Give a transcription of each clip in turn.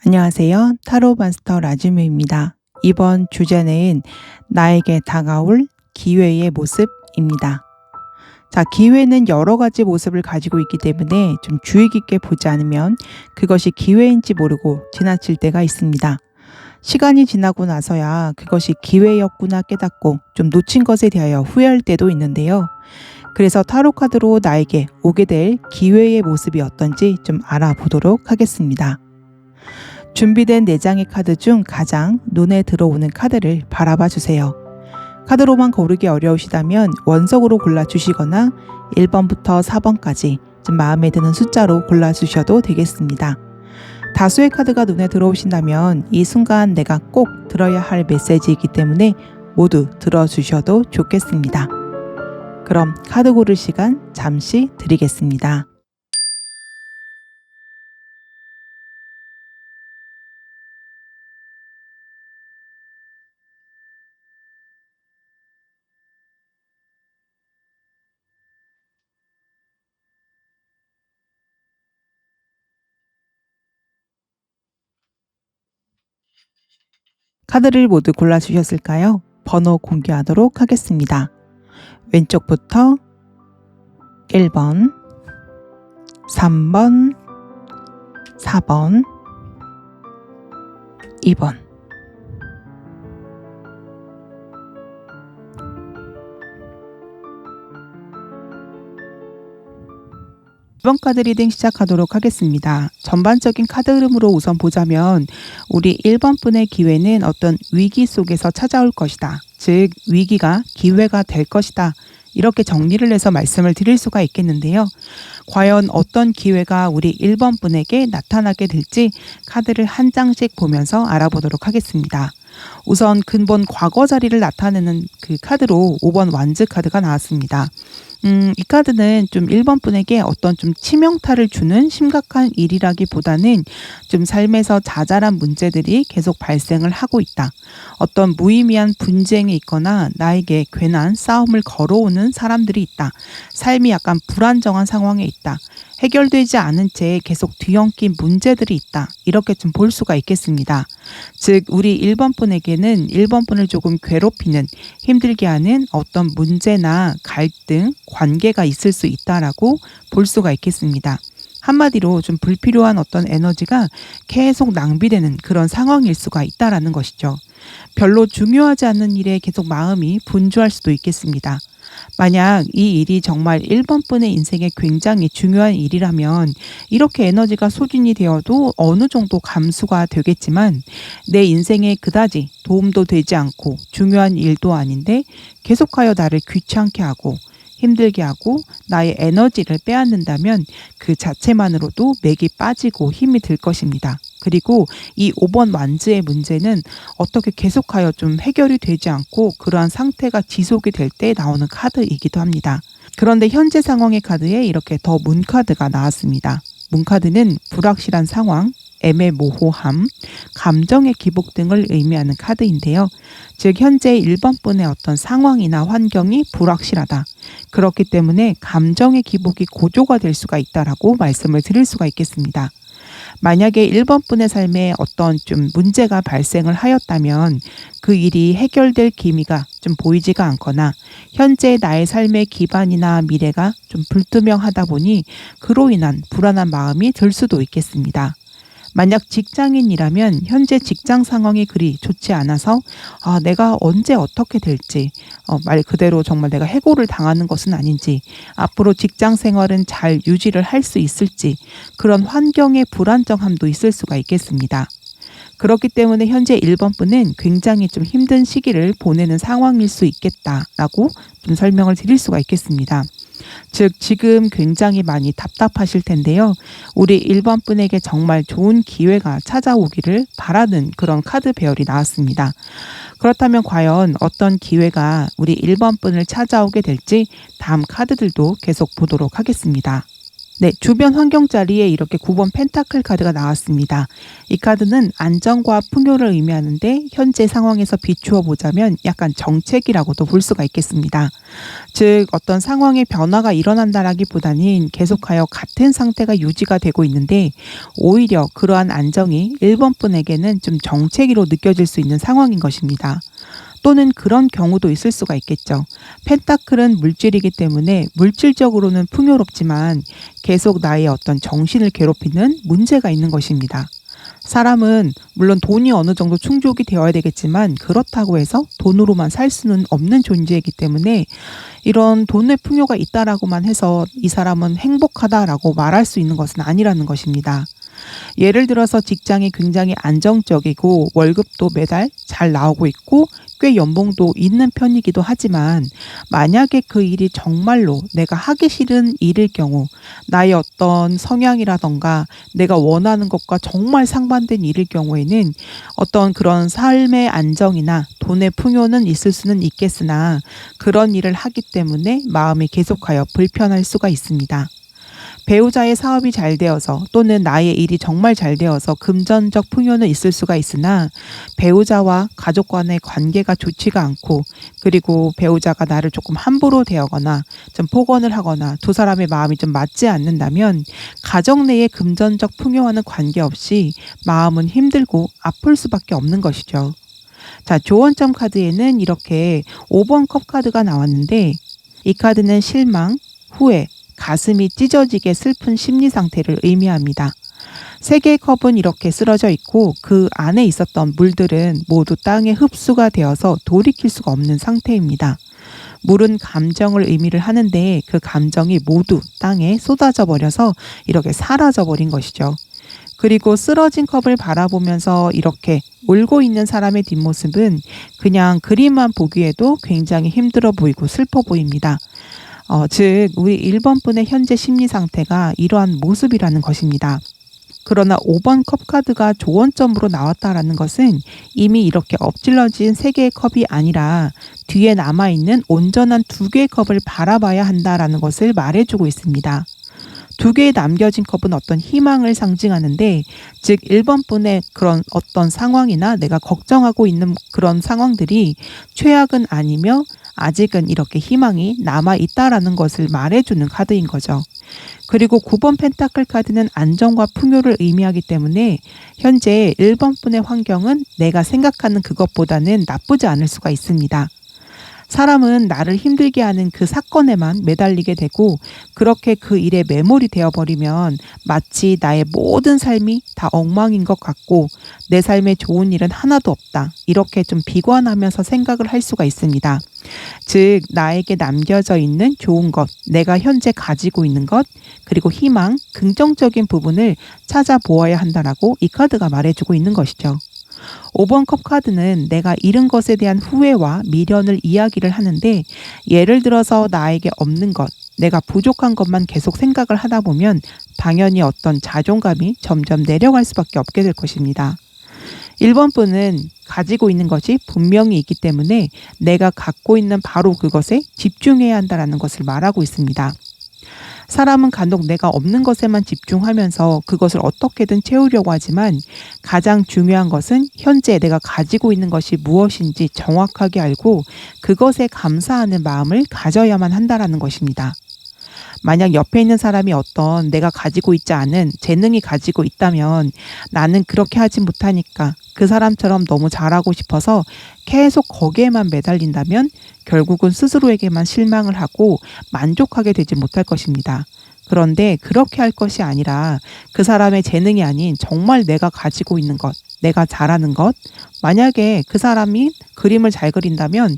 안녕하세요. 타로 마스터 라즈뮤입니다. 이번 주제는 나에게 다가올 기회의 모습입니다. 자, 기회는 여러 가지 모습을 가지고 있기 때문에 좀 주의 깊게 보지 않으면 그것이 기회인지 모르고 지나칠 때가 있습니다. 시간이 지나고 나서야 그것이 기회였구나 깨닫고 좀 놓친 것에 대하여 후회할 때도 있는데요. 그래서 타로 카드로 나에게 오게 될 기회의 모습이 어떤지 좀 알아보도록 하겠습니다. 준비된 4장의 카드 중 가장 눈에 들어오는 카드를 바라봐 주세요. 카드로만 고르기 어려우시다면 원석으로 골라주시거나 1번부터 4번까지 좀 마음에 드는 숫자로 골라주셔도 되겠습니다. 다수의 카드가 눈에 들어오신다면 이 순간 내가 꼭 들어야 할 메시지이기 때문에 모두 들어주셔도 좋겠습니다. 그럼 카드 고를 시간 잠시 드리겠습니다. 카드를 모두 골라주셨을까요? 번호 공개하도록 하겠습니다. 왼쪽부터 1번, 3번, 4번, 2번. 이번 카드 리딩 시작하도록 하겠습니다. 전반적인 카드 흐름으로 우선 보자면 우리 1번 분의 기회는 어떤 위기 속에서 찾아올 것이다. 즉 위기가 기회가 될 것이다. 이렇게 정리를 해서 말씀을 드릴 수가 있겠는데요. 과연 어떤 기회가 우리 1번 분에게 나타나게 될지 카드를 한 장씩 보면서 알아보도록 하겠습니다. 우선 근본 과거 자리를 나타내는 그 카드로 5번 완즈 카드가 나왔습니다. 이 카드는 좀 1번 분에게 어떤 좀 치명타를 주는 심각한 일이라기보다는 좀 삶에서 자잘한 문제들이 계속 발생을 하고 있다. 어떤 무의미한 분쟁이 있거나 나에게 괜한 싸움을 걸어오는 사람들이 있다. 삶이 약간 불안정한 상황에 있다. 해결되지 않은 채 계속 뒤엉킨 문제들이 있다. 이렇게 좀 볼 수가 있겠습니다. 즉 우리 1번 분에게는 1번 분을 조금 괴롭히는 힘들게 하는 어떤 문제나 갈등, 관계가 있을 수 있다라고 볼 수가 있겠습니다. 한마디로 좀 불필요한 어떤 에너지가 계속 낭비되는 그런 상황일 수가 있다라는 것이죠. 별로 중요하지 않은 일에 계속 마음이 분주할 수도 있겠습니다. 만약 이 일이 정말 1번 분의 인생에 굉장히 중요한 일이라면 이렇게 에너지가 소진이 되어도 어느 정도 감수가 되겠지만 내 인생에 그다지 도움도 되지 않고 중요한 일도 아닌데 계속하여 나를 귀찮게 하고 힘들게 하고 나의 에너지를 빼앗는다면 그 자체만으로도 맥이 빠지고 힘이 들 것입니다. 그리고 이 5번 완즈의 문제는 어떻게 계속하여 좀 해결이 되지 않고 그러한 상태가 지속이 될 때 나오는 카드이기도 합니다. 그런데 현재 상황의 카드에 이렇게 더 문카드가 나왔습니다. 문카드는 불확실한 상황, 애매모호함, 감정의 기복 등을 의미하는 카드인데요. 즉 현재 1번 분의 어떤 상황이나 환경이 불확실하다. 그렇기 때문에 감정의 기복이 고조가 될 수가 있다라고 말씀을 드릴 수가 있겠습니다. 만약에 1번 분의 삶에 어떤 좀 문제가 발생을 하였다면 그 일이 해결될 기미가 좀 보이지가 않거나 현재 나의 삶의 기반이나 미래가 좀 불투명하다 보니 그로 인한 불안한 마음이 들 수도 있겠습니다. 만약 직장인이라면 현재 직장 상황이 그리 좋지 않아서 내가 언제 어떻게 될지 말 그대로 정말 내가 해고를 당하는 것은 아닌지 앞으로 직장 생활은 잘 유지를 할 수 있을지 그런 환경의 불안정함도 있을 수가 있겠습니다. 그렇기 때문에 현재 1번 분은 굉장히 좀 힘든 시기를 보내는 상황일 수 있겠다라고 좀 설명을 드릴 수가 있겠습니다. 즉 지금 굉장히 많이 답답하실 텐데요. 우리 1번 분에게 정말 좋은 기회가 찾아오기를 바라는 그런 카드 배열이 나왔습니다. 그렇다면 과연 어떤 기회가 우리 1번 분을 찾아오게 될지 다음 카드들도 계속 보도록 하겠습니다. 네, 주변 환경 자리에 이렇게 9번 펜타클 카드가 나왔습니다. 이 카드는 안정과 풍요를 의미하는데 현재 상황에서 비추어 보자면 약간 정책이라고도 볼 수가 있겠습니다. 즉 어떤 상황의 변화가 일어난다라기보다는 계속하여 같은 상태가 유지가 되고 있는데 오히려 그러한 안정이 1번 분에게는 좀 정체기로 느껴질 수 있는 상황인 것입니다. 또는 그런 경우도 있을 수가 있겠죠. 펜타클은 물질이기 때문에 물질적으로는 풍요롭지만 계속 나의 어떤 정신을 괴롭히는 문제가 있는 것입니다. 사람은 물론 돈이 어느 정도 충족이 되어야 되겠지만 그렇다고 해서 돈으로만 살 수는 없는 존재이기 때문에 이런 돈의 풍요가 있다라고만 해서 이 사람은 행복하다라고 말할 수 있는 것은 아니라는 것입니다. 예를 들어서 직장이 굉장히 안정적이고 월급도 매달 잘 나오고 있고 꽤 연봉도 있는 편이기도 하지만 만약에 그 일이 정말로 내가 하기 싫은 일일 경우 나의 어떤 성향이라던가 내가 원하는 것과 정말 상반된 일일 경우에는 어떤 그런 삶의 안정이나 돈의 풍요는 있을 수는 있겠으나 그런 일을 하기 때문에 마음이 계속하여 불편할 수가 있습니다. 배우자의 사업이 잘 되어서 또는 나의 일이 정말 잘 되어서 금전적 풍요는 있을 수가 있으나 배우자와 가족 간의 관계가 좋지가 않고 그리고 배우자가 나를 조금 함부로 대하거나 좀 폭언을 하거나 두 사람의 마음이 좀 맞지 않는다면 가정 내의 금전적 풍요와는 관계없이 마음은 힘들고 아플 수밖에 없는 것이죠. 자, 조언점 카드에는 이렇게 5번 컵 카드가 나왔는데 이 카드는 실망, 후회, 가슴이 찢어지게 슬픈 심리 상태를 의미합니다. 세 개의 컵은 이렇게 쓰러져 있고 그 안에 있었던 물들은 모두 땅에 흡수가 되어서 돌이킬 수가 없는 상태입니다. 물은 감정을 의미를 하는데 그 감정이 모두 땅에 쏟아져 버려서 이렇게 사라져 버린 것이죠. 그리고 쓰러진 컵을 바라보면서 이렇게 울고 있는 사람의 뒷모습은 그냥 그림만 보기에도 굉장히 힘들어 보이고 슬퍼 보입니다. 즉 우리 1번 분의 현재 심리 상태가 이러한 모습이라는 것입니다. 그러나 5번 컵 카드가 조언점으로 나왔다라는 것은 이미 이렇게 엎질러진 3개의 컵이 아니라 뒤에 남아있는 온전한 2개의 컵을 바라봐야 한다라는 것을 말해주고 있습니다. 2개의 남겨진 컵은 어떤 희망을 상징하는데 즉 1번 분의 그런 어떤 상황이나 내가 걱정하고 있는 그런 상황들이 최악은 아니며 아직은 이렇게 희망이 남아있다라는 것을 말해주는 카드인 거죠. 그리고 9번 펜타클 카드는 안정과 풍요를 의미하기 때문에 현재 1번 분의 환경은 내가 생각하는 그것보다는 나쁘지 않을 수가 있습니다. 사람은 나를 힘들게 하는 그 사건에만 매달리게 되고 그렇게 그 일에 매몰이 되어버리면 마치 나의 모든 삶이 다 엉망인 것 같고 내 삶에 좋은 일은 하나도 없다. 이렇게 좀 비관하면서 생각을 할 수가 있습니다. 즉 나에게 남겨져 있는 좋은 것, 내가 현재 가지고 있는 것, 그리고 희망, 긍정적인 부분을 찾아보아야 한다라고 이 카드가 말해주고 있는 것이죠. 5번 컵 카드는 내가 잃은 것에 대한 후회와 미련을 이야기를 하는데 예를 들어서 나에게 없는 것, 내가 부족한 것만 계속 생각을 하다 보면 당연히 어떤 자존감이 점점 내려갈 수밖에 없게 될 것입니다. 1번 분은 가지고 있는 것이 분명히 있기 때문에 내가 갖고 있는 바로 그것에 집중해야 한다는 것을 말하고 있습니다. 사람은 간혹 내가 없는 것에만 집중하면서 그것을 어떻게든 채우려고 하지만 가장 중요한 것은 현재 내가 가지고 있는 것이 무엇인지 정확하게 알고 그것에 감사하는 마음을 가져야만 한다는 것입니다. 만약 옆에 있는 사람이 어떤 내가 가지고 있지 않은 재능이 가지고 있다면 나는 그렇게 하지 못하니까 그 사람처럼 너무 잘하고 싶어서 계속 거기에만 매달린다면 결국은 스스로에게만 실망을 하고 만족하게 되지 못할 것입니다. 그런데 그렇게 할 것이 아니라 그 사람의 재능이 아닌 정말 내가 가지고 있는 것, 내가 잘하는 것, 만약에 그 사람이 그림을 잘 그린다면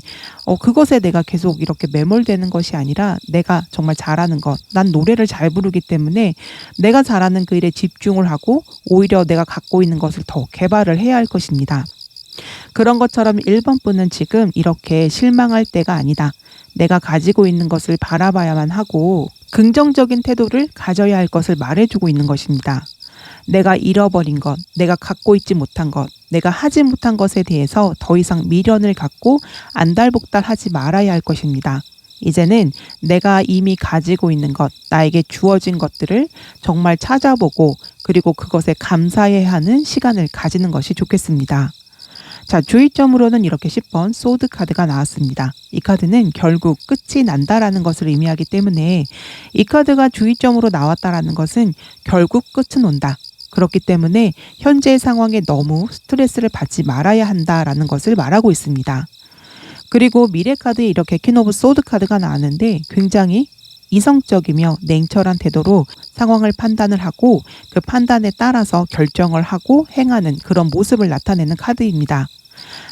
그것에 내가 계속 이렇게 매몰되는 것이 아니라 내가 정말 잘하는 것, 난 노래를 잘 부르기 때문에 내가 잘하는 그 일에 집중을 하고 오히려 내가 갖고 있는 것을 더 개발을 해야 할 것입니다. 그런 것처럼 1번 분은 지금 이렇게 실망할 때가 아니다. 내가 가지고 있는 것을 바라봐야만 하고 긍정적인 태도를 가져야 할 것을 말해주고 있는 것입니다. 내가 잃어버린 것, 내가 갖고 있지 못한 것, 내가 하지 못한 것에 대해서 더 이상 미련을 갖고 안달복달하지 말아야 할 것입니다. 이제는 내가 이미 가지고 있는 것, 나에게 주어진 것들을 정말 찾아보고 그리고 그것에 감사해야 하는 시간을 가지는 것이 좋겠습니다. 자, 주의점으로는 이렇게 10번 소드 카드가 나왔습니다. 이 카드는 결국 끝이 난다라는 것을 의미하기 때문에 이 카드가 주의점으로 나왔다라는 것은 결국 끝은 온다. 그렇기 때문에 현재의 상황에 너무 스트레스를 받지 말아야 한다라는 것을 말하고 있습니다. 그리고 미래 카드에 이렇게 퀸 오브 소드 카드가 나왔는데 굉장히 이성적이며 냉철한 태도로 상황을 판단을 하고 그 판단에 따라서 결정을 하고 행하는 그런 모습을 나타내는 카드입니다.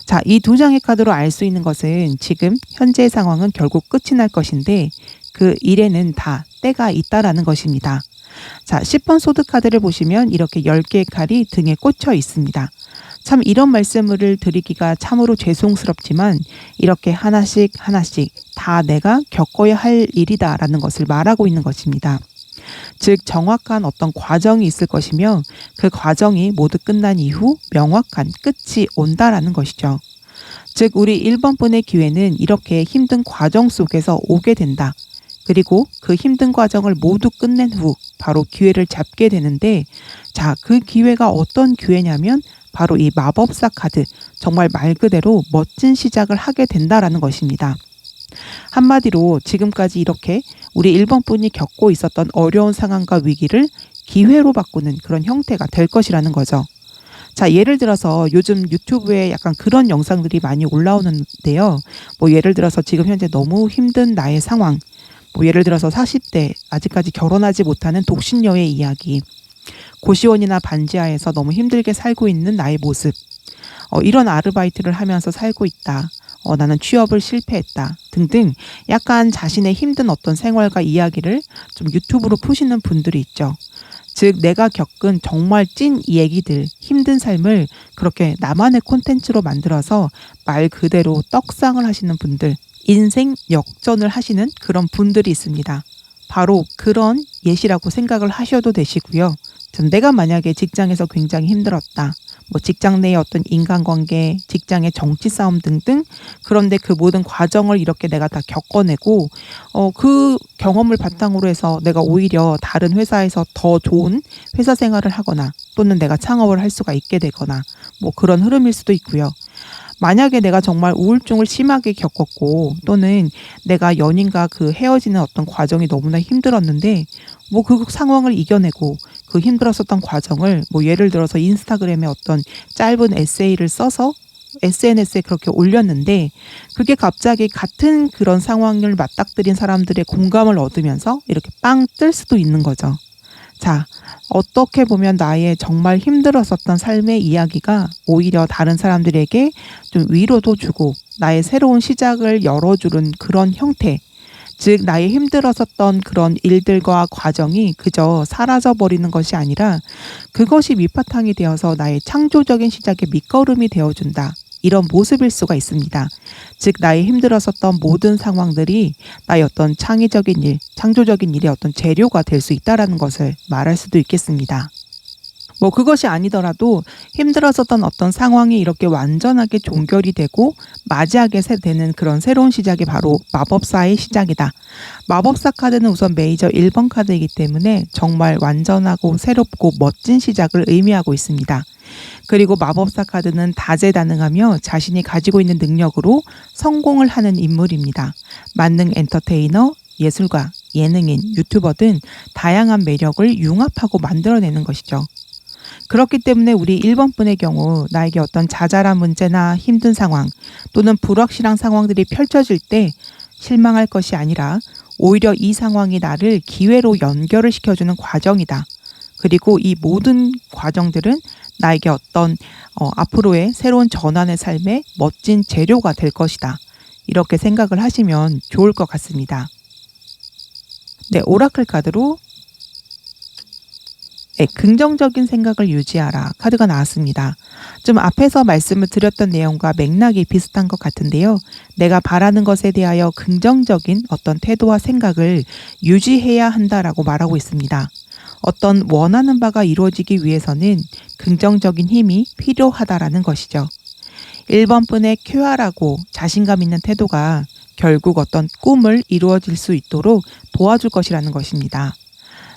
자, 이 두 장의 카드로 알 수 있는 것은 지금 현재의 상황은 결국 끝이 날 것인데 그 일에는 다 때가 있다라는 것입니다. 자, 10번 소드 카드를 보시면 이렇게 10개의 칼이 등에 꽂혀 있습니다. 참 이런 말씀을 드리기가 참으로 죄송스럽지만 이렇게 하나씩 다 내가 겪어야 할 일이다라는 것을 말하고 있는 것입니다. 즉 정확한 어떤 과정이 있을 것이며 그 과정이 모두 끝난 이후 명확한 끝이 온다라는 것이죠. 즉 우리 1번 분의 기회는 이렇게 힘든 과정 속에서 오게 된다. 그리고 그 힘든 과정을 모두 끝낸 후 바로 기회를 잡게 되는데 자, 그 기회가 어떤 기회냐면 바로 이 마법사 카드, 정말 말 그대로 멋진 시작을 하게 된다라는 것입니다. 한마디로 지금까지 이렇게 우리 1번 분이 겪고 있었던 어려운 상황과 위기를 기회로 바꾸는 그런 형태가 될 것이라는 거죠. 자, 예를 들어서 요즘 유튜브에 약간 그런 영상들이 많이 올라오는데요. 뭐 예를 들어서 지금 현재 너무 힘든 나의 상황, 뭐 예를 들어서 40대 아직까지 결혼하지 못하는 독신녀의 이야기, 고시원이나 반지하에서 너무 힘들게 살고 있는 나의 모습, 이런 아르바이트를 하면서 살고 있다. 나는 취업을 실패했다. 등등 약간 자신의 힘든 어떤 생활과 이야기를 좀 유튜브로 푸시는 분들이 있죠. 즉 내가 겪은 정말 찐 얘기들, 힘든 삶을 그렇게 나만의 콘텐츠로 만들어서 말 그대로 떡상을 하시는 분들, 인생 역전을 하시는 그런 분들이 있습니다. 바로 그런 예시라고 생각을 하셔도 되시고요. 내가 만약에 직장에서 굉장히 힘들었다. 뭐 직장 내의 어떤 인간관계, 직장의 정치 싸움 등등 그런데 그 모든 과정을 이렇게 내가 다 겪어내고 그 경험을 바탕으로 해서 내가 오히려 다른 회사에서 더 좋은 회사 생활을 하거나 또는 내가 창업을 할 수가 있게 되거나 뭐 그런 흐름일 수도 있고요. 만약에 내가 정말 우울증을 심하게 겪었고 또는 내가 연인과 그 헤어지는 어떤 과정이 너무나 힘들었는데 뭐 그 상황을 이겨내고 그 힘들었었던 과정을 뭐 예를 들어서 인스타그램에 어떤 짧은 에세이를 써서 SNS에 그렇게 올렸는데 그게 갑자기 같은 그런 상황을 맞닥뜨린 사람들의 공감을 얻으면서 이렇게 빵 뜰 수도 있는 거죠. 자, 어떻게 보면 나의 정말 힘들었었던 삶의 이야기가 오히려 다른 사람들에게 좀 위로도 주고 나의 새로운 시작을 열어주는 그런 형태, 즉 나의 힘들었었던 그런 일들과 과정이 그저 사라져버리는 것이 아니라 그것이 밑바탕이 되어서 나의 창조적인 시작의 밑거름이 되어준다. 이런 모습일 수가 있습니다. 즉 나의 힘들었었던 모든 상황들이 나의 어떤 창의적인 일, 창조적인 일의 어떤 재료가 될 수 있다는 것을 말할 수도 있겠습니다. 뭐 그것이 아니더라도 힘들었었던 어떤 상황이 이렇게 완전하게 종결이 되고 맞이하게 되는 그런 새로운 시작이 바로 마법사의 시작이다. 마법사 카드는 우선 메이저 1번 카드이기 때문에 정말 완전하고 새롭고 멋진 시작을 의미하고 있습니다. 그리고 마법사 카드는 다재다능하며 자신이 가지고 있는 능력으로 성공을 하는 인물입니다. 만능 엔터테이너, 예술가, 예능인, 유튜버 등 다양한 매력을 융합하고 만들어내는 것이죠. 그렇기 때문에 우리 1번 분의 경우 나에게 어떤 자잘한 문제나 힘든 상황 또는 불확실한 상황들이 펼쳐질 때 실망할 것이 아니라 오히려 이 상황이 나를 기회로 연결을 시켜주는 과정이다. 그리고 이 모든 과정들은 나에게 어떤 앞으로의 새로운 전환의 삶의 멋진 재료가 될 것이다. 이렇게 생각을 하시면 좋을 것 같습니다. 네, 오라클 카드로 긍정적인 생각을 유지하라 카드가 나왔습니다. 좀 앞에서 말씀을 드렸던 내용과 맥락이 비슷한 것 같은데요. 내가 바라는 것에 대하여 긍정적인 어떤 태도와 생각을 유지해야 한다라고 말하고 있습니다. 어떤 원하는 바가 이루어지기 위해서는 긍정적인 힘이 필요하다라는 것이죠. 1번 분의 쾌활하고 자신감 있는 태도가 결국 어떤 꿈을 이루어질 수 있도록 도와줄 것이라는 것입니다.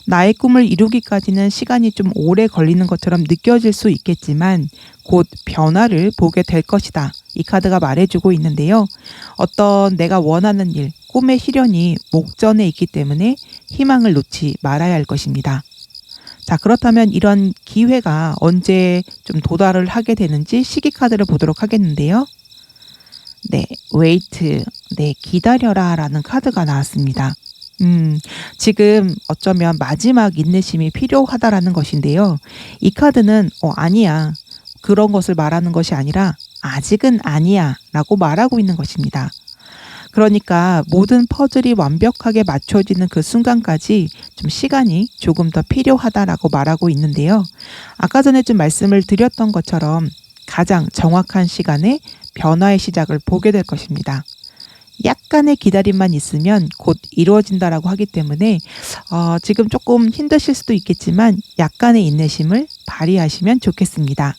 나의 꿈을 이루기까지는 시간이 좀 오래 걸리는 것처럼 느껴질 수 있겠지만 곧 변화를 보게 될 것이다. 이 카드가 말해주고 있는데요. 어떤 내가 원하는 일, 꿈의 실현이 목전에 있기 때문에 희망을 놓지 말아야 할 것입니다. 자, 그렇다면 이런 기회가 언제 좀 도달을 하게 되는지 시기 카드를 보도록 하겠는데요. 네, wait, 네, 기다려라 라는 카드가 나왔습니다. 지금 어쩌면 마지막 인내심이 필요하다라는 것인데요. 이 카드는 아니야. 그런 것을 말하는 것이 아니라 아직은 아니야 라고 말하고 있는 것입니다. 그러니까 모든 퍼즐이 완벽하게 맞춰지는 그 순간까지 좀 시간이 조금 더 필요하다라고 말하고 있는데요. 아까 전에 좀 말씀을 드렸던 것처럼 가장 정확한 시간에 변화의 시작을 보게 될 것입니다. 약간의 기다림만 있으면 곧 이루어진다라고 하기 때문에 지금 조금 힘드실 수도 있겠지만 약간의 인내심을 발휘하시면 좋겠습니다.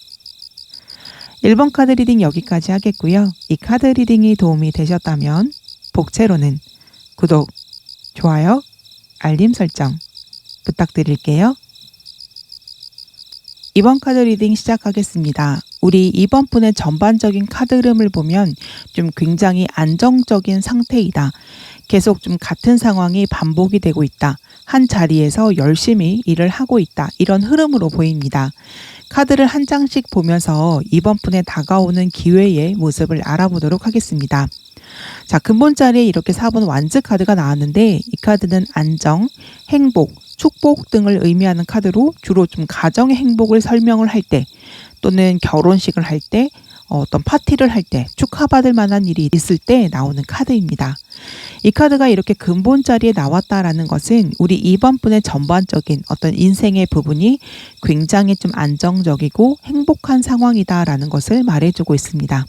1번 카드 리딩 여기까지 하겠고요. 이 카드 리딩이 도움이 되셨다면 복채로는 구독, 좋아요, 알림 설정 부탁드릴게요. 이번 카드 리딩 시작하겠습니다. 우리 이번 분의 전반적인 카드 흐름을 보면 좀 굉장히 안정적인 상태이다. 계속 좀 같은 상황이 반복이 되고 있다. 한 자리에서 열심히 일을 하고 있다. 이런 흐름으로 보입니다. 카드를 한 장씩 보면서 이번 분에 다가오는 기회의 모습을 알아보도록 하겠습니다. 자, 근본 자리에 이렇게 4번 완즈 카드가 나왔는데 이 카드는 안정, 행복, 축복 등을 의미하는 카드로 주로 좀 가정의 행복을 설명을 할 때 또는 결혼식을 할 때 어떤 파티를 할 때 축하받을 만한 일이 있을 때 나오는 카드입니다. 이 카드가 이렇게 근본 자리에 나왔다라는 것은 우리 이번 분의 전반적인 어떤 인생의 부분이 굉장히 좀 안정적이고 행복한 상황이다라는 것을 말해주고 있습니다.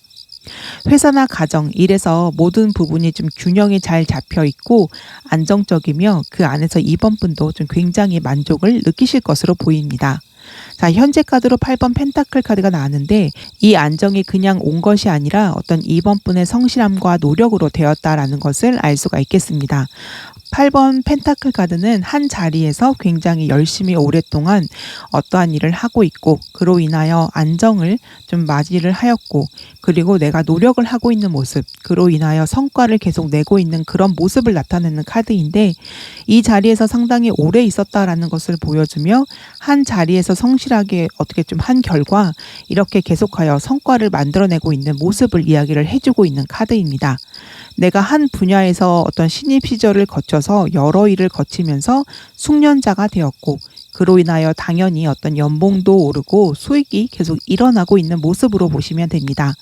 회사나 가정, 일에서 모든 부분이 좀 균형이 잘 잡혀 있고 안정적이며 그 안에서 이번 분도 좀 굉장히 만족을 느끼실 것으로 보입니다. 자, 현재 카드로 8번 펜타클 카드가 나왔는데 이 안정이 그냥 온 것이 아니라 어떤 이번 분의 성실함과 노력으로 되었다라는 것을 알 수가 있겠습니다. 8번 펜타클 카드는 한 자리에서 굉장히 열심히 오랫동안 어떠한 일을 하고 있고 그로 인하여 안정을 좀 맞이를 하였고 그리고 내가 노력을 하고 있는 모습 그로 인하여 성과를 계속 내고 있는 그런 모습을 나타내는 카드인데 이 자리에서 상당히 오래 있었다라는 것을 보여주며 한 자리에서 성실하게 어떻게 좀 한 결과 이렇게 계속하여 성과를 만들어내고 있는 모습을 이야기를 해주고 있는 카드입니다. 내가 한 분야에서 어떤 신입 시절을 거쳐서 여러 일을 거치면서 숙련자가 되었고 그로 인하여 당연히 어떤 연봉도 오르고 수익이 계속 일어나고 있는 모습으로 보시면 됩니다.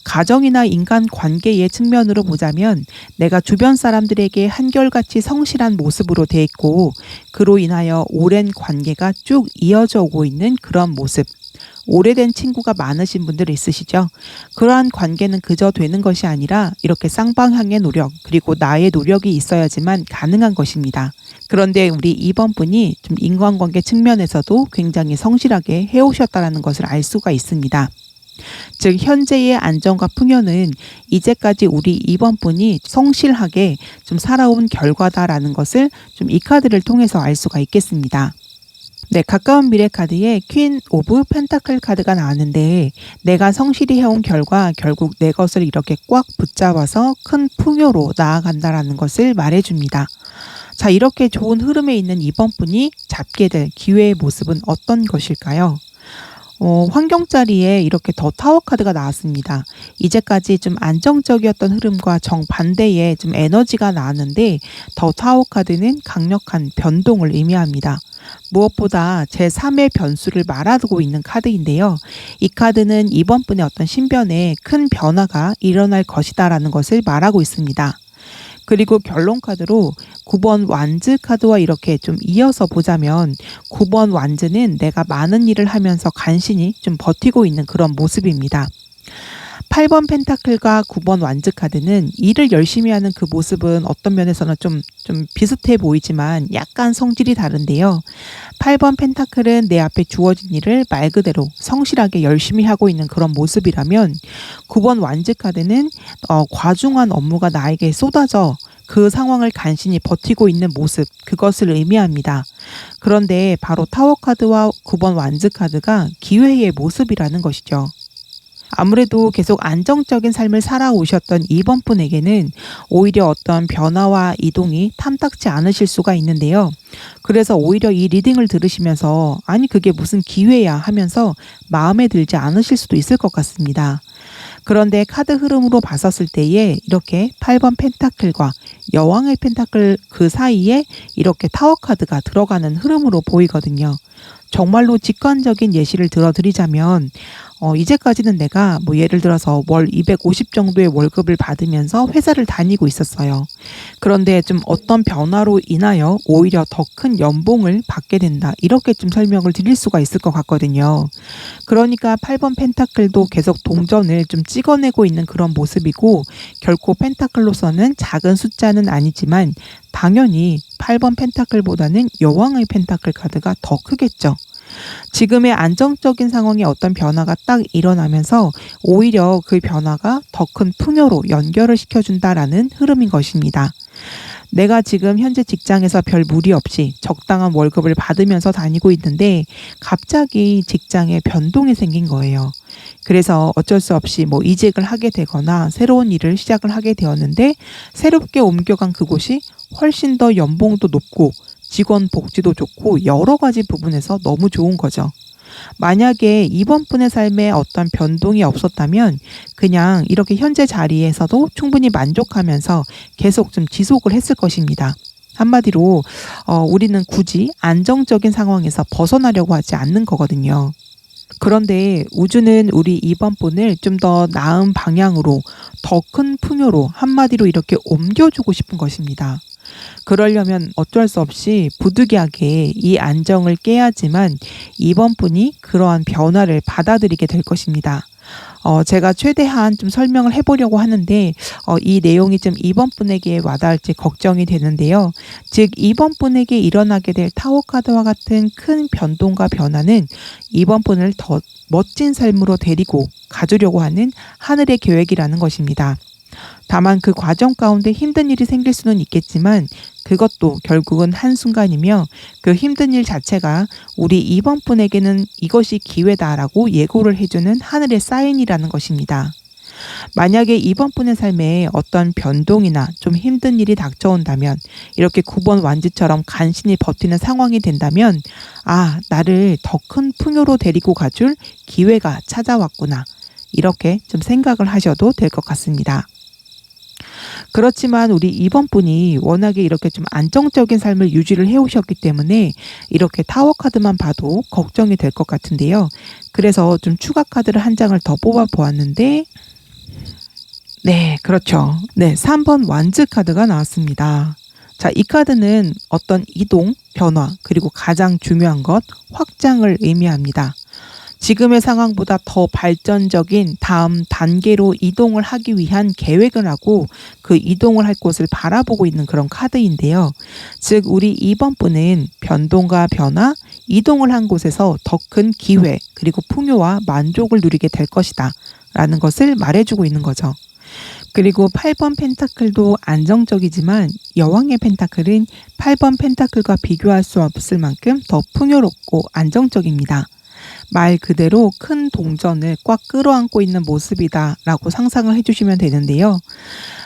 가정이나 인간 관계의 측면으로 보자면 내가 주변 사람들에게 한결같이 성실한 모습으로 돼 있고 그로 인하여 오랜 관계가 쭉 이어져 오고 있는 그런 모습. 오래된 친구가 많으신 분들 있으시죠? 그러한 관계는 그저 되는 것이 아니라 이렇게 쌍방향의 노력 그리고 나의 노력이 있어야지만 가능한 것입니다. 그런데 우리 이번 분이 좀 인간관계 측면에서도 굉장히 성실하게 해오셨다는 것을 알 수가 있습니다. 즉 현재의 안정과 풍요는 이제까지 우리 이번 분이 성실하게 좀 살아온 결과다라는 것을 좀 이 카드를 통해서 알 수가 있겠습니다. 네, 가까운 미래 카드에 퀸 오브 펜타클 카드가 나왔는데 내가 성실히 해온 결과 결국 내 것을 이렇게 꽉 붙잡아서 큰 풍요로 나아간다라는 것을 말해줍니다. 자, 이렇게 좋은 흐름에 있는 이번 분이 잡게 될 기회의 모습은 어떤 것일까요? 환경 자리에 이렇게 더 타워 카드가 나왔습니다. 이제까지 좀 안정적이었던 흐름과 정반대의 좀 에너지가 나왔는데 더 타워 카드는 강력한 변동을 의미합니다. 무엇보다 제3의 변수를 말하고 있는 카드인데요. 이 카드는 이번 분의 어떤 신변에 큰 변화가 일어날 것이다라는 것을 말하고 있습니다. 그리고 결론 카드로 9번 완즈 카드와 이렇게 좀 이어서 보자면 9번 완즈는 내가 많은 일을 하면서 간신히 좀 버티고 있는 그런 모습입니다. 8번 펜타클과 9번 완즈 카드는 일을 열심히 하는 그 모습은 어떤 면에서는 좀 비슷해 보이지만 약간 성질이 다른데요. 8번 펜타클은 내 앞에 주어진 일을 말 그대로 성실하게 열심히 하고 있는 그런 모습이라면 9번 완즈 카드는 과중한 업무가 나에게 쏟아져 그 상황을 간신히 버티고 있는 모습, 그것을 의미합니다. 그런데 바로 타워 카드와 9번 완즈 카드가 기회의 모습이라는 것이죠. 아무래도 계속 안정적인 삶을 살아오셨던 2번 분에게는 오히려 어떤 변화와 이동이 탐탁지 않으실 수가 있는데요. 그래서 오히려 이 리딩을 들으시면서 아니 그게 무슨 기회야 하면서 마음에 들지 않으실 수도 있을 것 같습니다. 그런데 카드 흐름으로 봤었을 때에 이렇게 8번 펜타클과 여왕의 펜타클 그 사이에 이렇게 타워 카드가 들어가는 흐름으로 보이거든요. 정말로 직관적인 예시를 들어드리자면 이제까지는 내가 예를 들어서 월 250 정도의 월급을 받으면서 회사를 다니고 있었어요. 그런데 좀 어떤 변화로 인하여 오히려 더 큰 연봉을 받게 된다. 이렇게 좀 설명을 드릴 수가 있을 것 같거든요. 그러니까 8번 펜타클도 계속 동전을 좀 찍어내고 있는 그런 모습이고 결코 펜타클로서는 작은 숫자는 아니지만 당연히 8번 펜타클보다는 여왕의 펜타클 카드가 더 크겠죠. 지금의 안정적인 상황에 어떤 변화가 딱 일어나면서 오히려 그 변화가 더 큰 풍요로 연결을 시켜준다라는 흐름인 것입니다. 내가 지금 현재 직장에서 별 무리 없이 적당한 월급을 받으면서 다니고 있는데 갑자기 직장에 변동이 생긴 거예요. 그래서 어쩔 수 없이 이직을 하게 되거나 새로운 일을 시작을 하게 되었는데 새롭게 옮겨간 그곳이 훨씬 더 연봉도 높고 직원 복지도 좋고 여러 가지 부분에서 너무 좋은 거죠. 만약에 이번 분의 삶에 어떤 변동이 없었다면 그냥 이렇게 현재 자리에서도 충분히 만족하면서 계속 좀 지속을 했을 것입니다. 한마디로 우리는 굳이 안정적인 상황에서 벗어나려고 하지 않는 거거든요. 그런데 우주는 우리 이번 분을 좀 더 나은 방향으로 더 큰 풍요로 한마디로 이렇게 옮겨주고 싶은 것입니다. 그러려면 어쩔 수 없이 부득이하게 이 안정을 깨야지만 이번 분이 그러한 변화를 받아들이게 될 것입니다. 제가 최대한 좀 설명을 해보려고 하는데 이 내용이 좀 이번 분에게 와닿을지 걱정이 되는데요. 즉 이번 분에게 일어나게 될 타워 카드와 같은 큰 변동과 변화는 이번 분을 더 멋진 삶으로 데리고 가주려고 하는 하늘의 계획이라는 것입니다. 다만 그 과정 가운데 힘든 일이 생길 수는 있겠지만 그것도 결국은 한순간이며 그 힘든 일 자체가 우리 이번 분에게는 이것이 기회다라고 예고를 해주는 하늘의 사인이라는 것입니다. 만약에 이번 분의 삶에 어떤 변동이나 좀 힘든 일이 닥쳐온다면 이렇게 9번 완즈처럼 간신히 버티는 상황이 된다면 나를 더 큰 풍요로 데리고 가줄 기회가 찾아왔구나. 이렇게 좀 생각을 하셔도 될 것 같습니다. 그렇지만 우리 이번 분이 워낙에 이렇게 좀 안정적인 삶을 유지를 해오셨기 때문에 이렇게 타워 카드만 봐도 걱정이 될 것 같은데요. 그래서 좀 추가 카드를 한 장을 더 뽑아 보았는데 네, 그렇죠. 네, 3번 완즈 카드가 나왔습니다. 자, 이 카드는 어떤 이동, 변화, 그리고 가장 중요한 것, 확장을 의미합니다. 지금의 상황보다 더 발전적인 다음 단계로 이동을 하기 위한 계획을 하고 그 이동을 할 곳을 바라보고 있는 그런 카드인데요. 즉 우리 이번 분은 변동과 변화, 이동을 한 곳에서 더 큰 기회 그리고 풍요와 만족을 누리게 될 것이다 라는 것을 말해주고 있는 거죠. 그리고 8번 펜타클도 안정적이지만 여왕의 펜타클은 8번 펜타클과 비교할 수 없을 만큼 더 풍요롭고 안정적입니다. 말 그대로 큰 동전을 꽉 끌어안고 있는 모습이다 라고 상상을 해주시면 되는데요.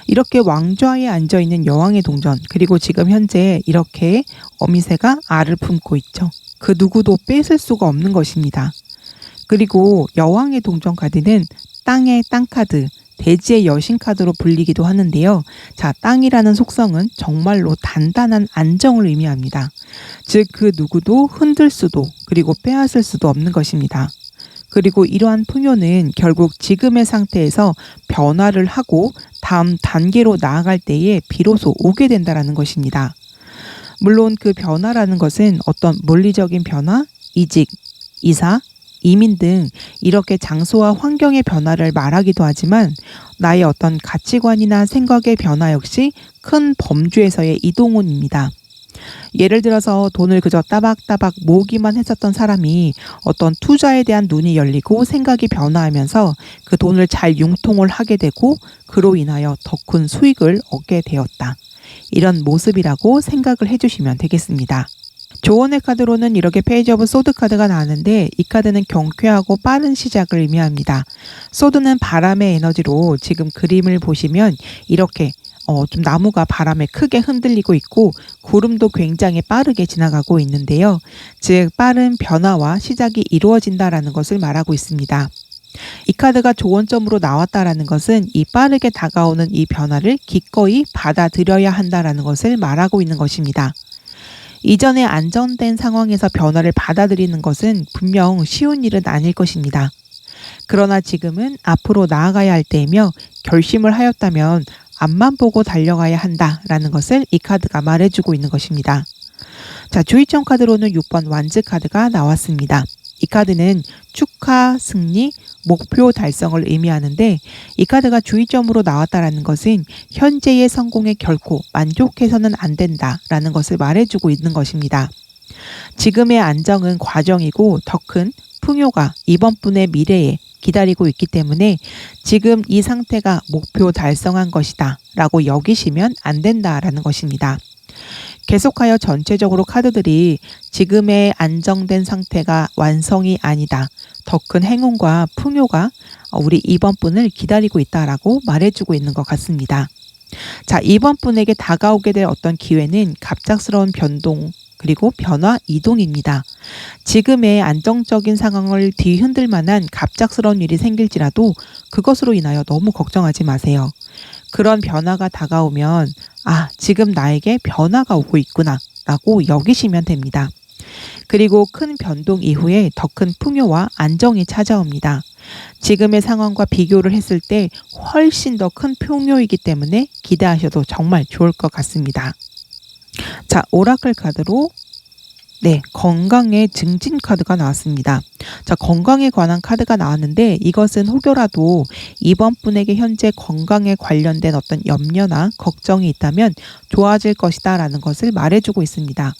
이렇게 왕좌에 앉아있는 여왕의 동전 그리고 지금 현재 이렇게 어미새가 알을 품고 있죠. 그 누구도 뺏을 수가 없는 것입니다. 그리고 여왕의 동전 카드는 땅의 땅카드, 대지의 여신 카드로 불리기도 하는데요. 자, 땅이라는 속성은 정말로 단단한 안정을 의미합니다. 즉 그 누구도 흔들 수도 그리고 빼앗을 수도 없는 것입니다. 그리고 이러한 풍요는 결국 지금의 상태에서 변화를 하고 다음 단계로 나아갈 때에 비로소 오게 된다는 것입니다. 물론 그 변화라는 것은 어떤 물리적인 변화, 이직, 이사, 이민 등 이렇게 장소와 환경의 변화를 말하기도 하지만 나의 어떤 가치관이나 생각의 변화 역시 큰 범주에서의 이동운입니다. 예를 들어서 돈을 그저 따박따박 모으기만 했었던 사람이 어떤 투자에 대한 눈이 열리고 생각이 변화하면서 그 돈을 잘 융통을 하게 되고 그로 인하여 더 큰 수익을 얻게 되었다. 이런 모습이라고 생각을 해주시면 되겠습니다. 조언의 카드로는 이렇게 페이지 오브 소드 카드가 나왔는데 이 카드는 경쾌하고 빠른 시작을 의미합니다. 소드는 바람의 에너지로 지금 그림을 보시면 이렇게 좀 나무가 바람에 크게 흔들리고 있고 구름도 굉장히 빠르게 지나가고 있는데요. 즉 빠른 변화와 시작이 이루어진다라는 것을 말하고 있습니다. 이 카드가 조언점으로 나왔다라는 것은 이 빠르게 다가오는 이 변화를 기꺼이 받아들여야 한다라는 것을 말하고 있는 것입니다. 이전에 안정된 상황에서 변화를 받아들이는 것은 분명 쉬운 일은 아닐 것입니다. 그러나 지금은 앞으로 나아가야 할 때이며 결심을 하였다면 앞만 보고 달려가야 한다라는 것을 이 카드가 말해주고 있는 것입니다. 자, 주의점 카드로는 6번 완즈 카드가 나왔습니다. 이 카드는 축하, 승리, 목표 달성을 의미하는데 이 카드가 주의점으로 나왔다라는 것은 현재의 성공에 결코 만족해서는 안 된다라는 것을 말해주고 있는 것입니다. 지금의 안정은 과정이고 더 큰 풍요가 이번 분의 미래에 기다리고 있기 때문에 지금 이 상태가 목표 달성한 것이다 라고 여기시면 안 된다라는 것입니다. 계속하여 전체적으로 카드들이 지금의 안정된 상태가 완성이 아니다. 더 큰 행운과 풍요가 우리 이번 분을 기다리고 있다라고 말해주고 있는 것 같습니다. 자, 이번 분에게 다가오게 될 어떤 기회는 갑작스러운 변동 그리고 변화 이동입니다. 지금의 안정적인 상황을 뒤흔들 만한 갑작스러운 일이 생길지라도 그것으로 인하여 너무 걱정하지 마세요. 그런 변화가 다가오면 지금 나에게 변화가 오고 있구나 라고 여기시면 됩니다. 그리고 큰 변동 이후에 더 큰 풍요와 안정이 찾아옵니다. 지금의 상황과 비교를 했을 때 훨씬 더 큰 풍요이기 때문에 기대하셔도 정말 좋을 것 같습니다. 자, 오라클 카드로 건강의 증진 카드가 나왔습니다. 자, 건강에 관한 카드가 나왔는데 이것은 혹여라도 이번 분에게 현재 건강에 관련된 어떤 염려나 걱정이 있다면 좋아질 것이다 라는 것을 말해주고 있습니다.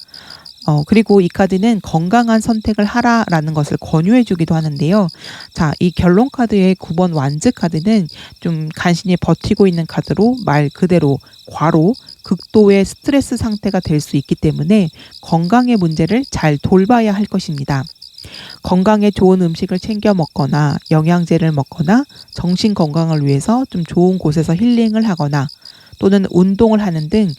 그리고 이 카드는 건강한 선택을 하라라는 것을 권유해 주기도 하는데요. 자, 이 결론 카드의 9번 완즈 카드는 좀 간신히 버티고 있는 카드로 말 그대로 과로 극도의 스트레스 상태가 될 수 있기 때문에 건강의 문제를 잘 돌봐야 할 것입니다. 건강에 좋은 음식을 챙겨 먹거나 영양제를 먹거나 정신 건강을 위해서 좀 좋은 곳에서 힐링을 하거나 또는 운동을 하는 등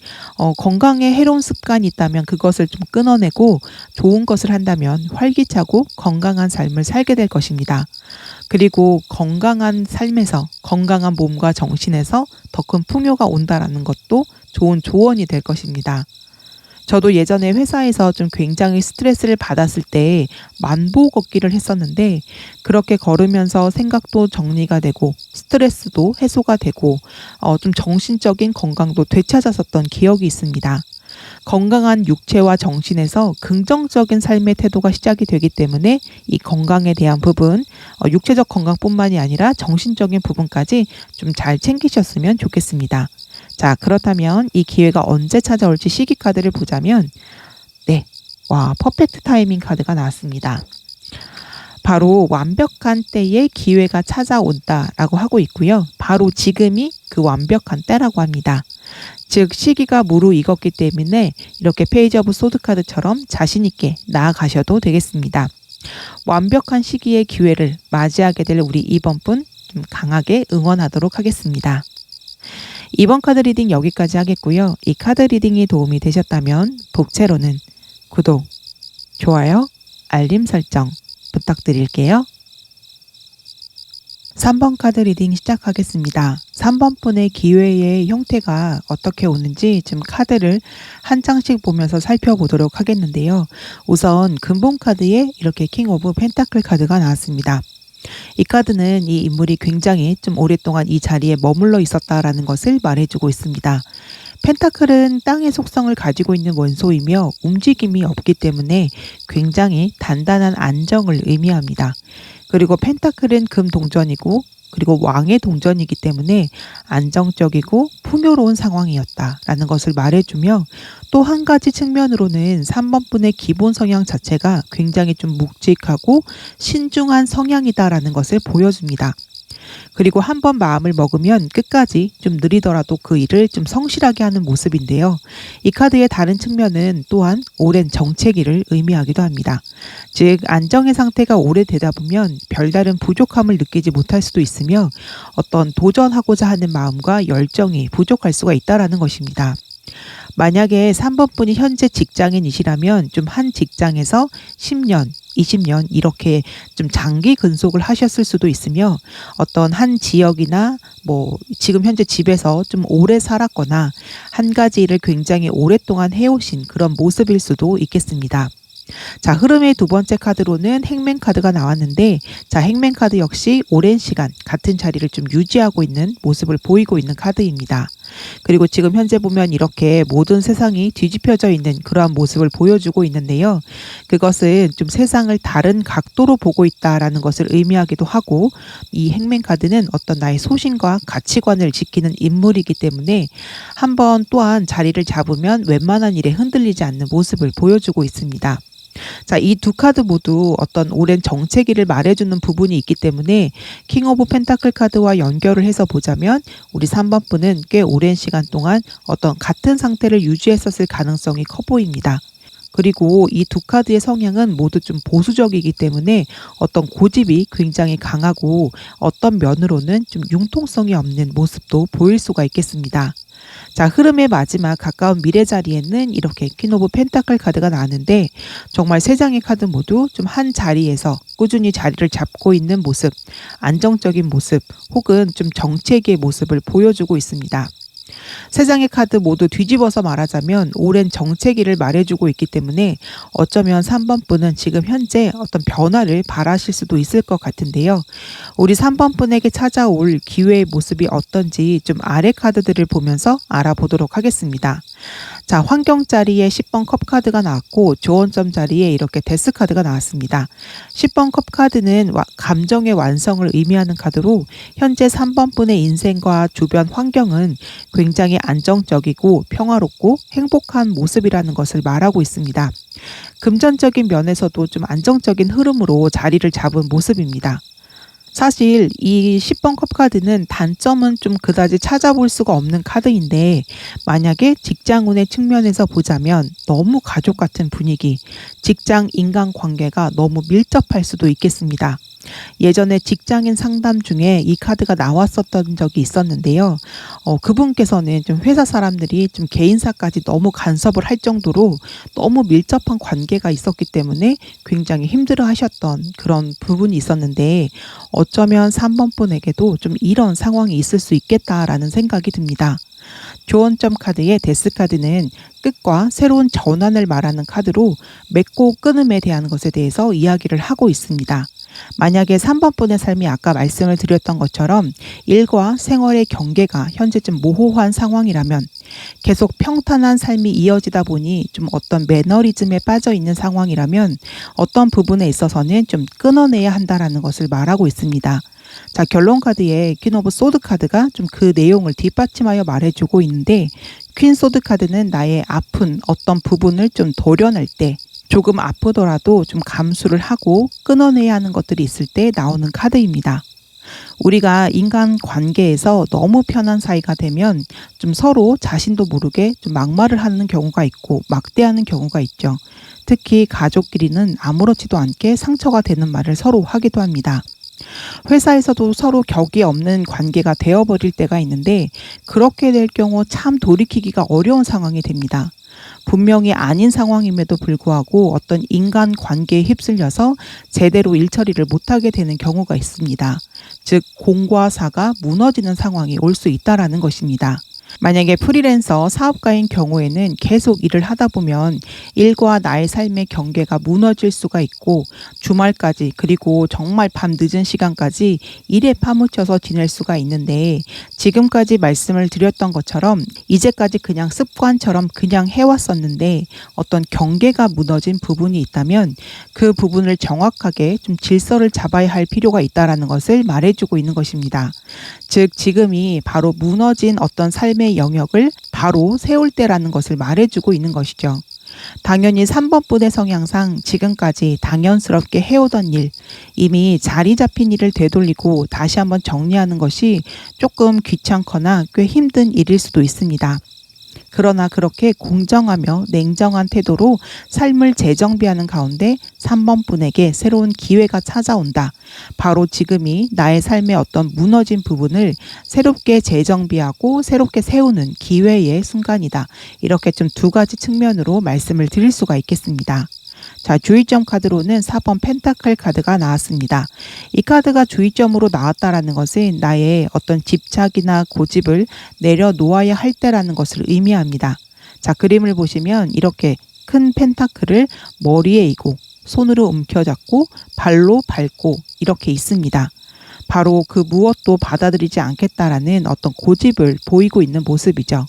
건강에 해로운 습관이 있다면 그것을 좀 끊어내고 좋은 것을 한다면 활기차고 건강한 삶을 살게 될 것입니다. 그리고 건강한 삶에서 건강한 몸과 정신에서 더 큰 풍요가 온다라는 것도 좋은 조언이 될 것입니다. 저도 예전에 회사에서 좀 굉장히 스트레스를 받았을 때 만보 걷기를 했었는데 그렇게 걸으면서 생각도 정리가 되고 스트레스도 해소가 되고 좀 정신적인 건강도 되찾았었던 기억이 있습니다. 건강한 육체와 정신에서 긍정적인 삶의 태도가 시작이 되기 때문에 이 건강에 대한 부분, 육체적 건강뿐만이 아니라 정신적인 부분까지 좀 잘 챙기셨으면 좋겠습니다. 자, 그렇다면 이 기회가 언제 찾아올지 시기 카드를 보자면 퍼펙트 타이밍 카드가 나왔습니다. 바로 완벽한 때에 기회가 찾아온다라고 하고 있고요. 바로 지금이 그 완벽한 때라고 합니다. 즉 시기가 무르익었기 때문에 이렇게 페이지 오브 소드 카드처럼 자신 있게 나아가셔도 되겠습니다. 완벽한 시기의 기회를 맞이하게 될 우리 이번 분 좀 강하게 응원하도록 하겠습니다. 이번 카드 리딩 여기까지 하겠고요. 이 카드 리딩이 도움이 되셨다면 복채로는 구독, 좋아요, 알림 설정 부탁드릴게요. 3번 카드 리딩 시작하겠습니다. 3번 분의 기회의 형태가 어떻게 오는지 지금 카드를 한 장씩 보면서 살펴보도록 하겠는데요. 우선 근본 카드에 이렇게 킹 오브 펜타클 카드가 나왔습니다. 이 카드는 이 인물이 굉장히 좀 오랫동안 이 자리에 머물러 있었다라는 것을 말해주고 있습니다. 펜타클은 땅의 속성을 가지고 있는 원소이며 움직임이 없기 때문에 굉장히 단단한 안정을 의미합니다. 그리고 펜타클은 금 동전이고 그리고 왕의 동전이기 때문에 안정적이고 풍요로운 상황이었다라는 것을 말해주며, 또 한 가지 측면으로는 3번 분의 기본 성향 자체가 굉장히 좀 묵직하고 신중한 성향이다라는 것을 보여줍니다. 그리고 한 번 마음을 먹으면 끝까지 좀 느리더라도 그 일을 좀 성실하게 하는 모습인데요. 이 카드의 다른 측면은 또한 오랜 정체기를 의미하기도 합니다. 즉, 안정의 상태가 오래되다 보면 별다른 부족함을 느끼지 못할 수도 있으며 어떤 도전하고자 하는 마음과 열정이 부족할 수가 있다라는 것입니다. 만약에 3번 분이 현재 직장인이시라면 좀 한 직장에서 10년, 20년 이렇게 좀 장기 근속을 하셨을 수도 있으며, 어떤 한 지역이나 지금 현재 집에서 좀 오래 살았거나 한 가지 일을 굉장히 오랫동안 해오신 그런 모습일 수도 있겠습니다. 자, 흐름의 두 번째 카드로는 행맨 카드가 나왔는데, 자, 행맨 카드 역시 오랜 시간 같은 자리를 좀 유지하고 있는 모습을 보이고 있는 카드입니다. 그리고 지금 현재 보면 이렇게 모든 세상이 뒤집혀져 있는 그러한 모습을 보여주고 있는데요. 그것은 좀 세상을 다른 각도로 보고 있다라는 것을 의미하기도 하고, 이 행맨 카드는 어떤 나의 소신과 가치관을 지키는 인물이기 때문에 한번 또한 자리를 잡으면 웬만한 일에 흔들리지 않는 모습을 보여주고 있습니다. 자, 이 두 카드 모두 어떤 오랜 정체기를 말해주는 부분이 있기 때문에 킹 오브 펜타클 카드와 연결을 해서 보자면 우리 3번 분은 꽤 오랜 시간 동안 어떤 같은 상태를 유지했었을 가능성이 커 보입니다. 그리고 이 두 카드의 성향은 모두 좀 보수적이기 때문에 어떤 고집이 굉장히 강하고 어떤 면으로는 좀 융통성이 없는 모습도 보일 수가 있겠습니다. 자, 흐름의 마지막 가까운 미래 자리에는 이렇게 퀸 오브 펜타클 카드가 나왔는데, 정말 세 장의 카드 모두 좀 한 자리에서 꾸준히 자리를 잡고 있는 모습, 안정적인 모습, 혹은 좀 정체기의 모습을 보여주고 있습니다. 세 장의 카드 모두 뒤집어서 말하자면 오랜 정체기를 말해주고 있기 때문에 어쩌면 3번 분은 지금 현재 어떤 변화를 바라실 수도 있을 것 같은데요. 우리 3번 분에게 찾아올 기회의 모습이 어떤지 좀 아래 카드들을 보면서 알아보도록 하겠습니다. 자, 환경 자리에 10번 컵 카드가 나왔고 조언점 자리에 이렇게 데스 카드가 나왔습니다. 10번 컵 카드는 감정의 완성을 의미하는 카드로, 현재 3번 분의 인생과 주변 환경은 굉장히 안정적이고 평화롭고 행복한 모습이라는 것을 말하고 있습니다. 금전적인 면에서도 좀 안정적인 흐름으로 자리를 잡은 모습입니다. 사실 이 10번 컵 카드는 단점은 좀 그다지 찾아볼 수가 없는 카드인데, 만약에 직장운의 측면에서 보자면 너무 가족 같은 분위기, 직장 인간관계가 너무 밀접할 수도 있겠습니다. 예전에 직장인 상담 중에 이 카드가 나왔었던 적이 있었는데요. 그분께서는 좀 회사 사람들이 좀 개인사까지 너무 간섭을 할 정도로 너무 밀접한 관계가 있었기 때문에 굉장히 힘들어 하셨던 그런 부분이 있었는데, 어쩌면 3번 분에게도 좀 이런 상황이 있을 수 있겠다라는 생각이 듭니다. 조언점 카드의 데스 카드는 끝과 새로운 전환을 말하는 카드로 맺고 끊음에 대한 것에 대해서 이야기를 하고 있습니다. 만약에 3번 분의 삶이 아까 말씀을 드렸던 것처럼 일과 생활의 경계가 현재 좀 모호한 상황이라면, 계속 평탄한 삶이 이어지다 보니 좀 어떤 매너리즘에 빠져 있는 상황이라면 어떤 부분에 있어서는 좀 끊어내야 한다라는 것을 말하고 있습니다. 자, 결론 카드에 퀸 오브 소드 카드가 좀 그 내용을 뒷받침하여 말해주고 있는데, 퀸 소드 카드는 나의 아픈 어떤 부분을 좀 도려낼 때, 조금 아프더라도 좀 감수를 하고 끊어내야 하는 것들이 있을 때 나오는 카드입니다. 우리가 인간 관계에서 너무 편한 사이가 되면 좀 서로 자신도 모르게 좀 막말을 하는 경우가 있고 막대하는 경우가 있죠. 특히 가족끼리는 아무렇지도 않게 상처가 되는 말을 서로 하기도 합니다. 회사에서도 서로 격이 없는 관계가 되어버릴 때가 있는데, 그렇게 될 경우 참 돌이키기가 어려운 상황이 됩니다. 분명히 아닌 상황임에도 불구하고 어떤 인간 관계에 휩쓸려서 제대로 일 처리를 못하게 되는 경우가 있습니다. 즉, 공과 사가 무너지는 상황이 올 수 있다라는 것입니다. 만약에 프리랜서 사업가인 경우에는 계속 일을 하다 보면 일과 나의 삶의 경계가 무너질 수가 있고 주말까지 그리고 정말 밤 늦은 시간까지 일에 파묻혀서 지낼 수가 있는데 지금까지 말씀을 드렸던 것처럼 이제까지 그냥 습관처럼 그냥 해왔었는데 어떤 경계가 무너진 부분이 있다면 그 부분을 정확하게 좀 질서를 잡아야 할 필요가 있다라는 것을 말해주고 있는 것입니다. 즉 지금이 바로 무너진 어떤 삶의 영역을 바로 세울 때라는 것을 말해주고 있는 것이죠. 당연히 3번 분의 성향상 지금까지 당연스럽게 해오던 일, 이미 자리 잡힌 일을 되돌리고 다시 한번 정리하는 것이 조금 귀찮거나 꽤 힘든 일일 수도 있습니다. 그러나 그렇게 공정하며 냉정한 태도로 삶을 재정비하는 가운데 3번 분에게 새로운 기회가 찾아온다. 바로 지금이 나의 삶의 어떤 무너진 부분을 새롭게 재정비하고 새롭게 세우는 기회의 순간이다. 이렇게 좀 두 가지 측면으로 말씀을 드릴 수가 있겠습니다. 자, 주의점 카드로는 4번 펜타클 카드가 나왔습니다. 이 카드가 주의점으로 나왔다라는 것은 나의 어떤 집착이나 고집을 내려놓아야 할 때라는 것을 의미합니다. 자, 그림을 보시면 이렇게 큰 펜타클을 머리에 이고 손으로 움켜잡고 발로 밟고 이렇게 있습니다. 바로 그 무엇도 받아들이지 않겠다라는 어떤 고집을 보이고 있는 모습이죠.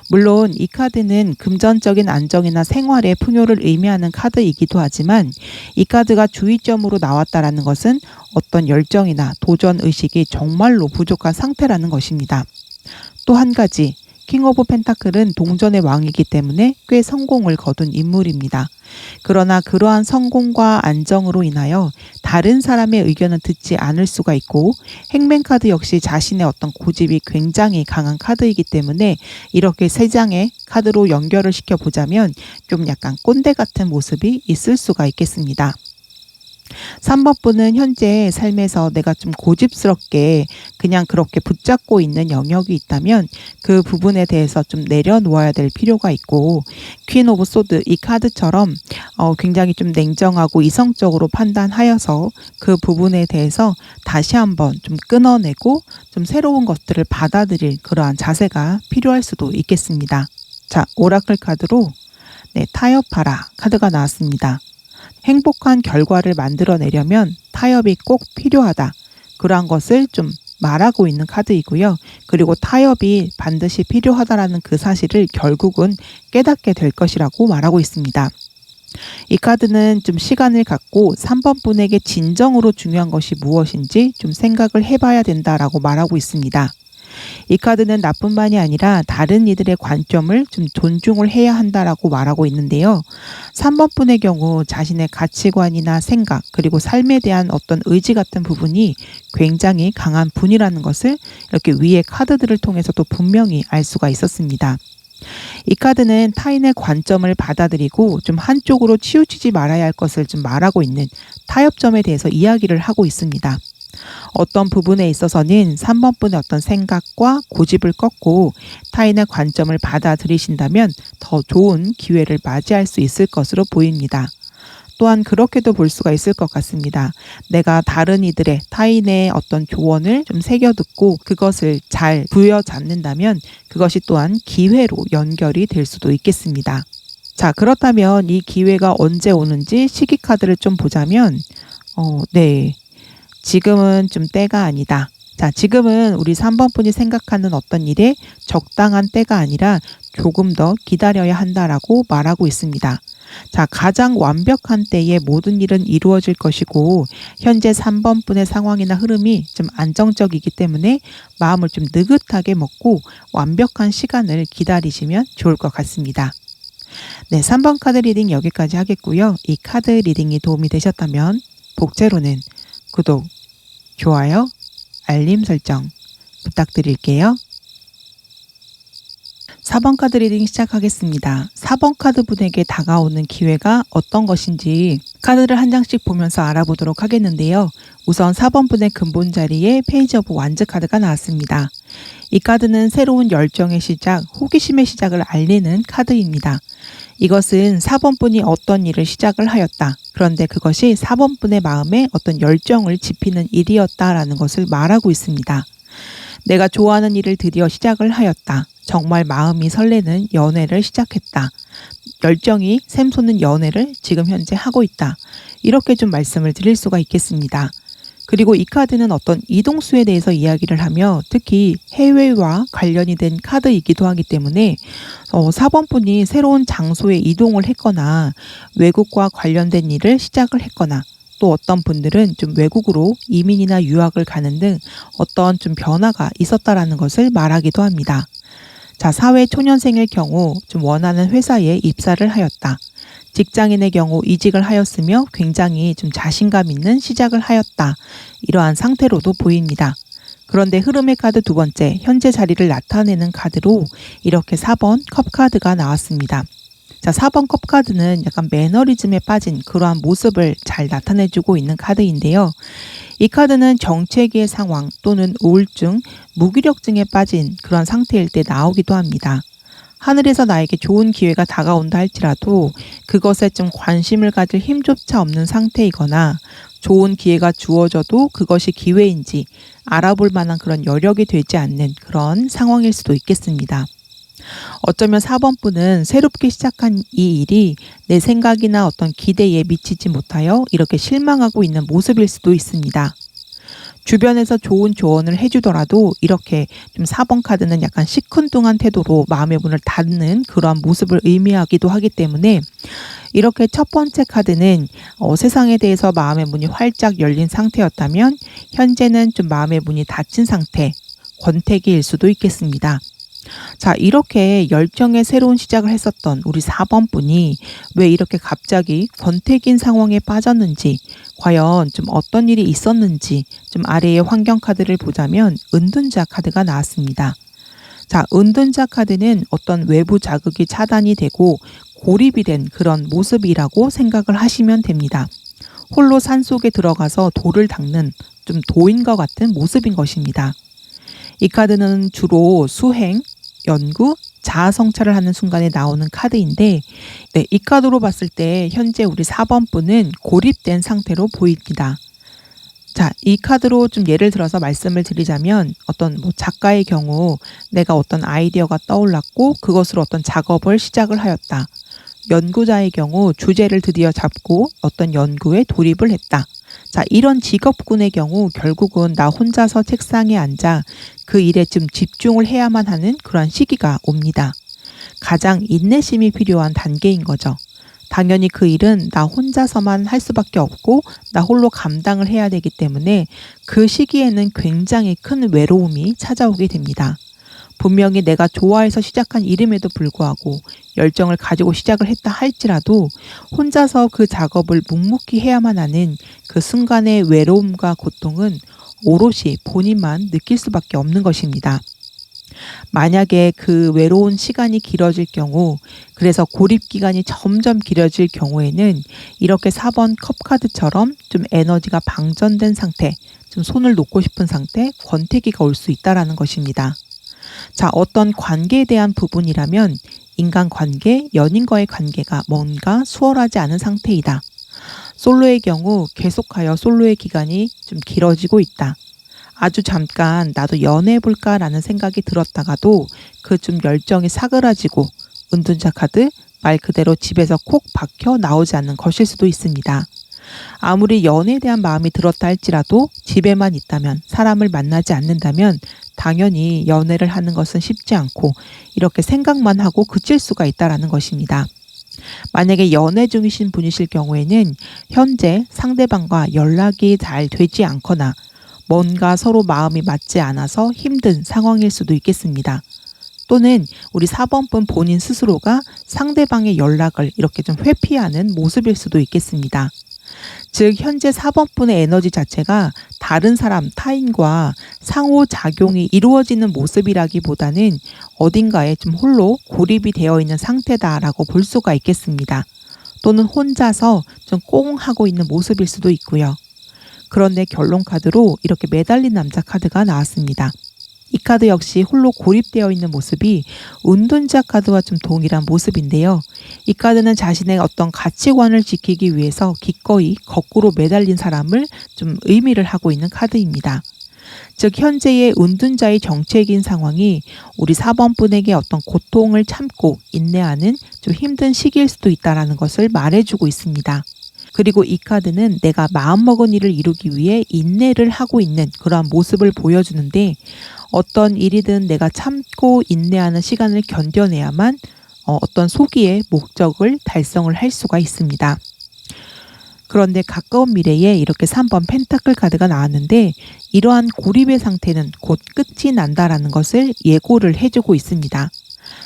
물론 이 카드는 금전적인 안정이나 생활의 풍요를 의미하는 카드이기도 하지만 이 카드가 주의점으로 나왔다라는 것은 어떤 열정이나 도전 의식이 정말로 부족한 상태라는 것입니다. 또 한 가지, 킹 오브 펜타클은 동전의 왕이기 때문에 꽤 성공을 거둔 인물입니다. 그러나 그러한 성공과 안정으로 인하여 다른 사람의 의견은 듣지 않을 수가 있고 행맨 카드 역시 자신의 어떤 고집이 굉장히 강한 카드이기 때문에 이렇게 세 장의 카드로 연결을 시켜보자면 좀 약간 꼰대 같은 모습이 있을 수가 있겠습니다. 3번 분은 현재 삶에서 내가 좀 고집스럽게 그냥 그렇게 붙잡고 있는 영역이 있다면 그 부분에 대해서 좀 내려놓아야 될 필요가 있고 퀸 오브 소드 이 카드처럼 굉장히 좀 냉정하고 이성적으로 판단하여서 그 부분에 대해서 다시 한번 좀 끊어내고 좀 새로운 것들을 받아들일 그러한 자세가 필요할 수도 있겠습니다. 자, 오라클 카드로 타협하라 카드가 나왔습니다. 행복한 결과를 만들어내려면 타협이 꼭 필요하다. 그러한 것을 좀 말하고 있는 카드이고요. 그리고 타협이 반드시 필요하다라는 그 사실을 결국은 깨닫게 될 것이라고 말하고 있습니다. 이 카드는 좀 시간을 갖고 3번 분에게 진정으로 중요한 것이 무엇인지 좀 생각을 해봐야 된다라고 말하고 있습니다. 이 카드는 나뿐만이 아니라 다른 이들의 관점을 좀 존중을 해야 한다라고 말하고 있는데요. 3번 분의 경우 자신의 가치관이나 생각 그리고 삶에 대한 어떤 의지 같은 부분이 굉장히 강한 분이라는 것을 이렇게 위의 카드들을 통해서도 분명히 알 수가 있었습니다. 이 카드는 타인의 관점을 받아들이고 좀 한쪽으로 치우치지 말아야 할 것을 좀 말하고 있는 타협점에 대해서 이야기를 하고 있습니다. 어떤 부분에 있어서는 3번 분의 어떤 생각과 고집을 꺾고 타인의 관점을 받아들이신다면 더 좋은 기회를 맞이할 수 있을 것으로 보입니다. 또한 그렇게도 볼 수가 있을 것 같습니다. 내가 다른 이들의 타인의 어떤 조언을 좀 새겨듣고 그것을 잘 부여잡는다면 그것이 또한 기회로 연결이 될 수도 있겠습니다. 자, 그렇다면 이 기회가 언제 오는지 시기 카드를 좀 보자면 지금은 좀 때가 아니다. 자, 지금은 우리 3번 분이 생각하는 어떤 일에 적당한 때가 아니라 조금 더 기다려야 한다라고 말하고 있습니다. 자, 가장 완벽한 때에 모든 일은 이루어질 것이고 현재 3번 분의 상황이나 흐름이 좀 안정적이기 때문에 마음을 좀 느긋하게 먹고 완벽한 시간을 기다리시면 좋을 것 같습니다. 네, 3번 카드 리딩 여기까지 하겠고요. 이 카드 리딩이 도움이 되셨다면 복제로는 구독, 좋아요, 알림 설정 부탁드릴게요. 4번 카드 리딩 시작하겠습니다. 4번 카드 분에게 다가오는 기회가 어떤 것인지 카드를 한 장씩 보면서 알아보도록 하겠는데요. 우선 4번 분의 근본 자리에 페이지 오브 완즈 카드가 나왔습니다. 이 카드는 새로운 열정의 시작, 호기심의 시작을 알리는 카드입니다. 이것은 4번 분이 어떤 일을 시작을 하였다. 그런데 그것이 4번 분의 마음에 어떤 열정을 지피는 일이었다라는 것을 말하고 있습니다. 내가 좋아하는 일을 드디어 시작을 하였다. 정말 마음이 설레는 연애를 시작했다. 열정이 샘솟는 연애를 지금 현재 하고 있다. 이렇게 좀 말씀을 드릴 수가 있겠습니다. 그리고 이 카드는 어떤 이동수에 대해서 이야기를 하며 특히 해외와 관련이 된 카드이기도 하기 때문에 4번 분이 새로운 장소에 이동을 했거나 외국과 관련된 일을 시작을 했거나 또 어떤 분들은 좀 외국으로 이민이나 유학을 가는 등 어떤 좀 변화가 있었다라는 것을 말하기도 합니다. 자, 사회 초년생일 경우 좀 원하는 회사에 입사를 하였다. 직장인의 경우 이직을 하였으며 굉장히 좀 자신감 있는 시작을 하였다. 이러한 상태로도 보입니다. 그런데 흐름의 카드 두 번째, 현재 자리를 나타내는 카드로 이렇게 4번 컵 카드가 나왔습니다. 자, 4번 컵 카드는 약간 매너리즘에 빠진 그러한 모습을 잘 나타내주고 있는 카드인데요. 이 카드는 정체기의 상황 또는 우울증, 무기력증에 빠진 그런 상태일 때 나오기도 합니다. 하늘에서 나에게 좋은 기회가 다가온다 할지라도 그것에 좀 관심을 가질 힘조차 없는 상태이거나 좋은 기회가 주어져도 그것이 기회인지 알아볼 만한 그런 여력이 되지 않는 그런 상황일 수도 있겠습니다. 어쩌면 4번 분은 새롭게 시작한 이 일이 내 생각이나 어떤 기대에 미치지 못하여 이렇게 실망하고 있는 모습일 수도 있습니다. 주변에서 좋은 조언을 해주더라도 이렇게 좀 4번 카드는 약간 시큰둥한 태도로 마음의 문을 닫는 그러한 모습을 의미하기도 하기 때문에 이렇게 첫 번째 카드는 세상에 대해서 마음의 문이 활짝 열린 상태였다면 현재는 좀 마음의 문이 닫힌 상태, 권태기일 수도 있겠습니다. 자, 이렇게 열정의 새로운 시작을 했었던 우리 4번 분이 왜 이렇게 갑자기 권태기인 상황에 빠졌는지, 과연 좀 어떤 일이 있었는지 좀 아래의 환경 카드를 보자면 은둔자 카드가 나왔습니다. 자, 은둔자 카드는 어떤 외부 자극이 차단이 되고 고립이 된 그런 모습이라고 생각을 하시면 됩니다. 홀로 산속에 들어가서 돌을 닦는 좀 도인과 같은 모습인 것입니다. 이 카드는 주로 수행, 연구, 자아 성찰을 하는 순간에 나오는 카드인데 이 카드로 봤을 때 현재 우리 4번 분은 고립된 상태로 보입니다. 자, 이 카드로 좀 예를 들어서 말씀을 드리자면 어떤 작가의 경우 내가 어떤 아이디어가 떠올랐고 그것으로 어떤 작업을 시작을 하였다. 연구자의 경우 주제를 드디어 잡고 어떤 연구에 돌입을 했다. 자, 이런 직업군의 경우 결국은 나 혼자서 책상에 앉아 그 일에 좀 집중을 해야만 하는 그런 시기가 옵니다. 가장 인내심이 필요한 단계인 거죠. 당연히 그 일은 나 혼자서만 할 수밖에 없고 나 홀로 감당을 해야 되기 때문에 그 시기에는 굉장히 큰 외로움이 찾아오게 됩니다. 분명히 내가 좋아해서 시작한 일임에도 불구하고 열정을 가지고 시작을 했다 할지라도 혼자서 그 작업을 묵묵히 해야만 하는 그 순간의 외로움과 고통은 오롯이 본인만 느낄 수밖에 없는 것입니다. 만약에 그 외로운 시간이 길어질 경우, 그래서 고립 기간이 점점 길어질 경우에는 이렇게 4번 컵 카드처럼 좀 에너지가 방전된 상태, 좀 손을 놓고 싶은 상태, 권태기가 올 수 있다라는 것입니다. 자, 어떤 관계에 대한 부분이라면 인간관계, 연인과의 관계가 뭔가 수월하지 않은 상태이다. 솔로의 경우 계속하여 솔로의 기간이 좀 길어지고 있다. 아주 잠깐 나도 연애해볼까 라는 생각이 들었다가도 그 좀 열정이 사그라지고 은둔자 카드 말 그대로 집에서 콕 박혀 나오지 않는 것일 수도 있습니다. 아무리 연애에 대한 마음이 들었다 할지라도 집에만 있다면 사람을 만나지 않는다면 당연히 연애를 하는 것은 쉽지 않고 이렇게 생각만 하고 그칠 수가 있다는 것입니다. 만약에 연애 중이신 분이실 경우에는 현재 상대방과 연락이 잘 되지 않거나 뭔가 서로 마음이 맞지 않아서 힘든 상황일 수도 있겠습니다. 또는 우리 4번 분 본인 스스로가 상대방의 연락을 이렇게 좀 회피하는 모습일 수도 있겠습니다. 즉 현재 4번 분의 에너지 자체가 다른 사람, 타인과 상호작용이 이루어지는 모습이라기보다는 어딘가에 좀 홀로 고립이 되어 있는 상태다라고 볼 수가 있겠습니다. 또는 혼자서 좀 꽁 하고 있는 모습일 수도 있고요. 그런데 결론 카드로 이렇게 매달린 남자 카드가 나왔습니다. 이 카드 역시 홀로 고립되어 있는 모습이 은둔자 카드와 좀 동일한 모습인데요. 이 카드는 자신의 어떤 가치관을 지키기 위해서 기꺼이 거꾸로 매달린 사람을 좀 의미를 하고 있는 카드입니다. 즉 현재의 은둔자의 정체적인 상황이 우리 4번 분에게 어떤 고통을 참고 인내하는 좀 힘든 시기일 수도 있다는 것을 말해주고 있습니다. 그리고 이 카드는 내가 마음먹은 일을 이루기 위해 인내를 하고 있는 그러한 모습을 보여주는데, 어떤 일이든 내가 참고 인내하는 시간을 견뎌내야만 어떤 소기의 목적을 달성을 할 수가 있습니다. 그런데 가까운 미래에 이렇게 3번 펜타클 카드가 나왔는데, 이러한 고립의 상태는 곧 끝이 난다라는 것을 예고를 해주고 있습니다.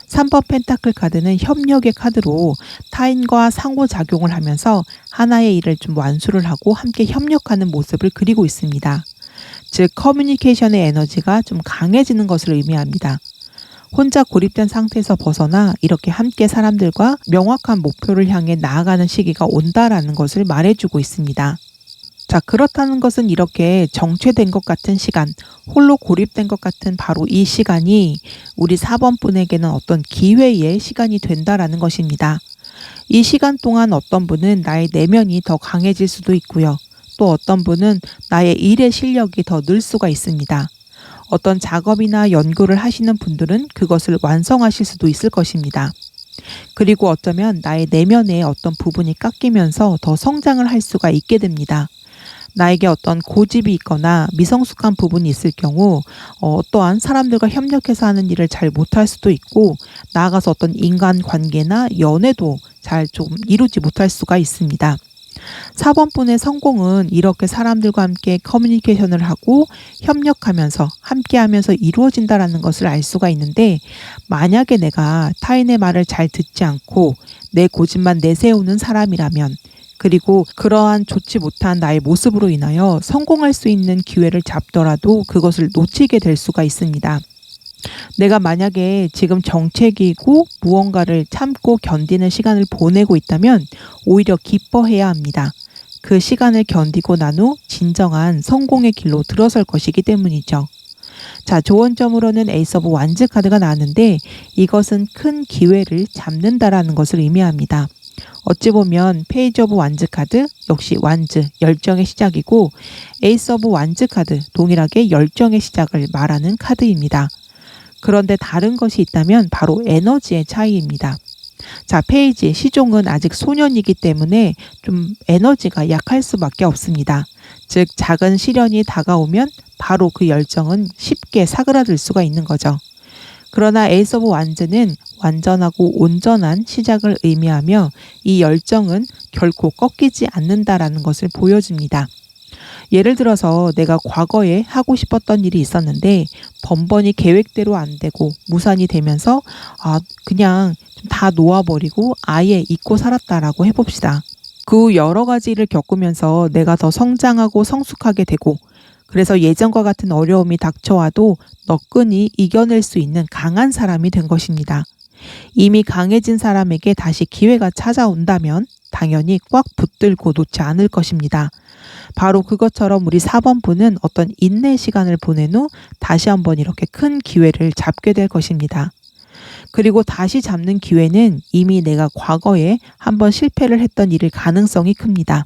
3번 펜타클 카드는 협력의 카드로 타인과 상호작용을 하면서 하나의 일을 좀 완수를 하고 함께 협력하는 모습을 그리고 있습니다. 즉 커뮤니케이션의 에너지가 좀 강해지는 것을 의미합니다. 혼자 고립된 상태에서 벗어나 이렇게 함께 사람들과 명확한 목표를 향해 나아가는 시기가 온다라는 것을 말해주고 있습니다. 자, 그렇다는 것은 이렇게 정체된 것 같은 시간, 홀로 고립된 것 같은 바로 이 시간이 우리 4번 분에게는 어떤 기회의 시간이 된다라는 것입니다. 이 시간 동안 어떤 분은 나의 내면이 더 강해질 수도 있고요. 또 어떤 분은 나의 일의 실력이 더 늘 수가 있습니다. 어떤 작업이나 연구를 하시는 분들은 그것을 완성하실 수도 있을 것입니다. 그리고 어쩌면 나의 내면의 어떤 부분이 깎이면서 더 성장을 할 수가 있게 됩니다. 나에게 어떤 고집이 있거나 미성숙한 부분이 있을 경우 또한 사람들과 협력해서 하는 일을 잘 못할 수도 있고, 나아가서 어떤 인간관계나 연애도 잘 좀 이루지 못할 수가 있습니다. 4번 분의 성공은 이렇게 사람들과 함께 커뮤니케이션을 하고 협력하면서 함께하면서 이루어진다라는 것을 알 수가 있는데, 만약에 내가 타인의 말을 잘 듣지 않고 내 고집만 내세우는 사람이라면, 그리고 그러한 좋지 못한 나의 모습으로 인하여 성공할 수 있는 기회를 잡더라도 그것을 놓치게 될 수가 있습니다. 내가 만약에 지금 정체기고 무언가를 참고 견디는 시간을 보내고 있다면 오히려 기뻐해야 합니다. 그 시간을 견디고 난 후 진정한 성공의 길로 들어설 것이기 때문이죠. 자, 좋은 점으로는 에이스 오브 완즈 카드가 나왔는데, 이것은 큰 기회를 잡는다라는 것을 의미합니다. 어찌 보면 페이지 오브 완즈 카드 역시 완즈, 열정의 시작이고, 에이스 오브 완즈 카드 동일하게 열정의 시작을 말하는 카드입니다. 그런데 다른 것이 있다면 바로 에너지의 차이입니다. 자, 페이지 시종은 아직 소년이기 때문에 좀 에너지가 약할 수밖에 없습니다. 즉 작은 시련이 다가오면 바로 그 열정은 쉽게 사그라들 수가 있는 거죠. 그러나 에이스 오브 완즈는 완전하고 온전한 시작을 의미하며 이 열정은 결코 꺾이지 않는다라는 것을 보여줍니다. 예를 들어서 내가 과거에 하고 싶었던 일이 있었는데 번번이 계획대로 안 되고 무산이 되면서 그냥 다 놓아버리고 아예 잊고 살았다라고 해봅시다. 그 후 여러 가지 일을 겪으면서 내가 더 성장하고 성숙하게 되고, 그래서 예전과 같은 어려움이 닥쳐와도 너끈히 이겨낼 수 있는 강한 사람이 된 것입니다. 이미 강해진 사람에게 다시 기회가 찾아온다면 당연히 꽉 붙들고 놓지 않을 것입니다. 바로 그것처럼 우리 4번 분은 어떤 인내 시간을 보낸 후 다시 한번 이렇게 큰 기회를 잡게 될 것입니다. 그리고 다시 잡는 기회는 이미 내가 과거에 한번 실패를 했던 일일 가능성이 큽니다.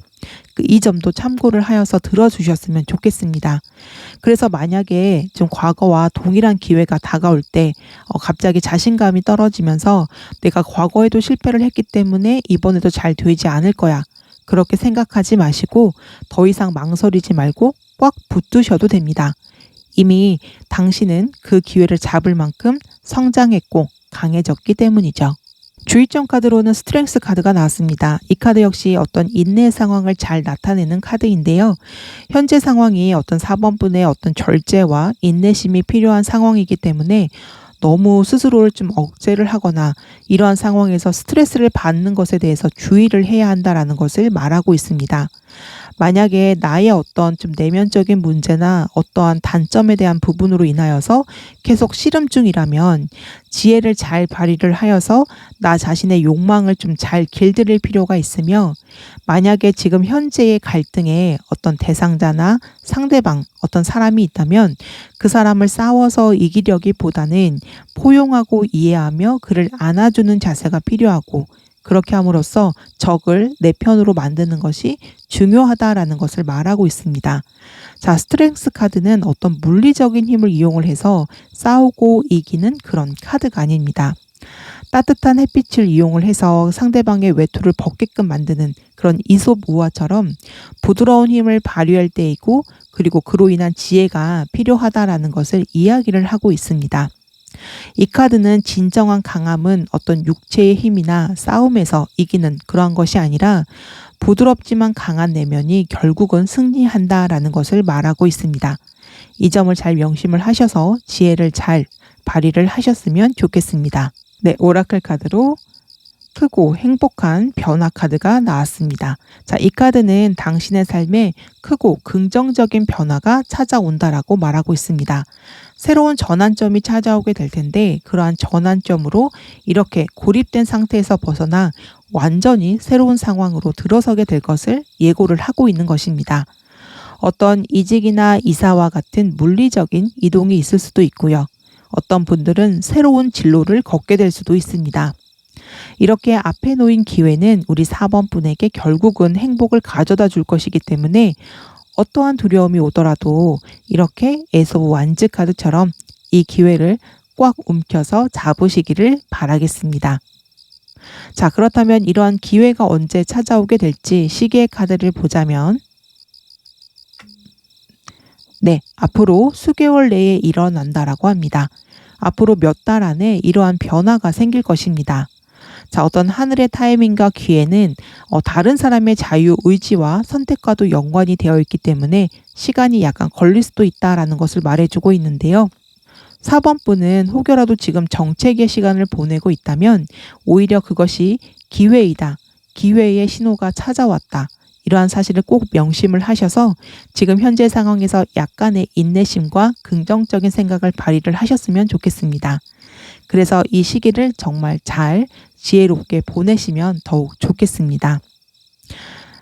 이 점도 참고를 하여서 들어주셨으면 좋겠습니다. 그래서 만약에 좀 과거와 동일한 기회가 다가올 때 갑자기 자신감이 떨어지면서 내가 과거에도 실패를 했기 때문에 이번에도 잘 되지 않을 거야, 그렇게 생각하지 마시고 더 이상 망설이지 말고 꽉 붙드셔도 됩니다. 이미 당신은 그 기회를 잡을 만큼 성장했고 강해졌기 때문이죠. 주의점 카드로는 스트렝스 카드가 나왔습니다. 이 카드 역시 어떤 인내 상황을 잘 나타내는 카드인데요. 현재 상황이 어떤 4번 분의 어떤 절제와 인내심이 필요한 상황이기 때문에 너무 스스로를 좀 억제를 하거나 이러한 상황에서 스트레스를 받는 것에 대해서 주의를 해야 한다라는 것을 말하고 있습니다. 만약에 나의 어떤 좀 내면적인 문제나 어떠한 단점에 대한 부분으로 인하여서 계속 씨름 중이라면 지혜를 잘 발휘를 하여서 나 자신의 욕망을 좀 잘 길들일 필요가 있으며, 만약에 지금 현재의 갈등에 어떤 대상자나 상대방, 어떤 사람이 있다면 그 사람을 싸워서 이기려기보다는 포용하고 이해하며 그를 안아주는 자세가 필요하고, 그렇게 함으로써 적을 내 편으로 만드는 것이 중요하다라는 것을 말하고 있습니다. 자, 스트렝스 카드는 어떤 물리적인 힘을 이용을 해서 싸우고 이기는 그런 카드가 아닙니다. 따뜻한 햇빛을 이용을 해서 상대방의 외투를 벗게끔 만드는 그런 이솝 우화처럼 부드러운 힘을 발휘할 때이고, 그리고 그로 인한 지혜가 필요하다라는 것을 이야기를 하고 있습니다. 이 카드는 진정한 강함은 어떤 육체의 힘이나 싸움에서 이기는 그러한 것이 아니라 부드럽지만 강한 내면이 결국은 승리한다라는 것을 말하고 있습니다. 이 점을 잘 명심을 하셔서 지혜를 잘 발휘를 하셨으면 좋겠습니다. 네, 오라클 카드로 크고 행복한 변화 카드가 나왔습니다. 자, 이 카드는 당신의 삶에 크고 긍정적인 변화가 찾아온다라고 말하고 있습니다. 새로운 전환점이 찾아오게 될 텐데, 그러한 전환점으로 이렇게 고립된 상태에서 벗어나 완전히 새로운 상황으로 들어서게 될 것을 예고를 하고 있는 것입니다. 어떤 이직이나 이사와 같은 물리적인 이동이 있을 수도 있고요. 어떤 분들은 새로운 진로를 걷게 될 수도 있습니다. 이렇게 앞에 놓인 기회는 우리 4번 분에게 결국은 행복을 가져다 줄 것이기 때문에 어떠한 두려움이 오더라도 이렇게 에소브 완즈 카드처럼 이 기회를 꽉 움켜서 잡으시기를 바라겠습니다. 자, 그렇다면 이러한 기회가 언제 찾아오게 될지 시계의 카드를 보자면, 네, 앞으로 수개월 내에 일어난다라고 합니다. 앞으로 몇 달 안에 이러한 변화가 생길 것입니다. 자, 어떤 하늘의 타이밍과 기회는 다른 사람의 자유의지와 선택과도 연관이 되어 있기 때문에 시간이 약간 걸릴 수도 있다라는 것을 말해주고 있는데요. 4번 분은 혹여라도 지금 정체기의 시간을 보내고 있다면 오히려 그것이 기회이다, 기회의 신호가 찾아왔다, 이러한 사실을 꼭 명심을 하셔서 지금 현재 상황에서 약간의 인내심과 긍정적인 생각을 발휘를 하셨으면 좋겠습니다. 그래서 이 시기를 정말 잘 지혜롭게 보내시면 더욱 좋겠습니다.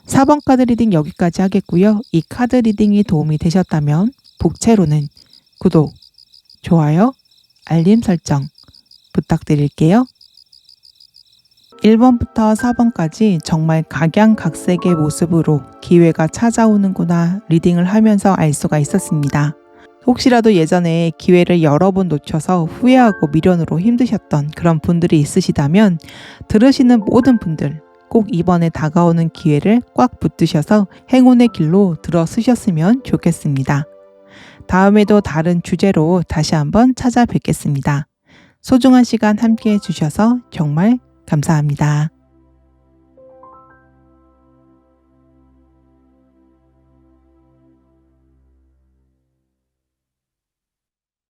4번 카드 리딩 여기까지 하겠고요. 이 카드 리딩이 도움이 되셨다면 복채로는 구독, 좋아요, 알림 설정 부탁드릴게요. 1번부터 4번까지 정말 각양각색의 모습으로 기회가 찾아오는구나 리딩을 하면서 알 수가 있었습니다. 혹시라도 예전에 기회를 여러 번 놓쳐서 후회하고 미련으로 힘드셨던 그런 분들이 있으시다면 들으시는 모든 분들 꼭 이번에 다가오는 기회를 꽉 붙드셔서 행운의 길로 들어서셨으면 좋겠습니다. 다음에도 다른 주제로 다시 한번 찾아뵙겠습니다. 소중한 시간 함께 해주셔서 정말 감사합니다.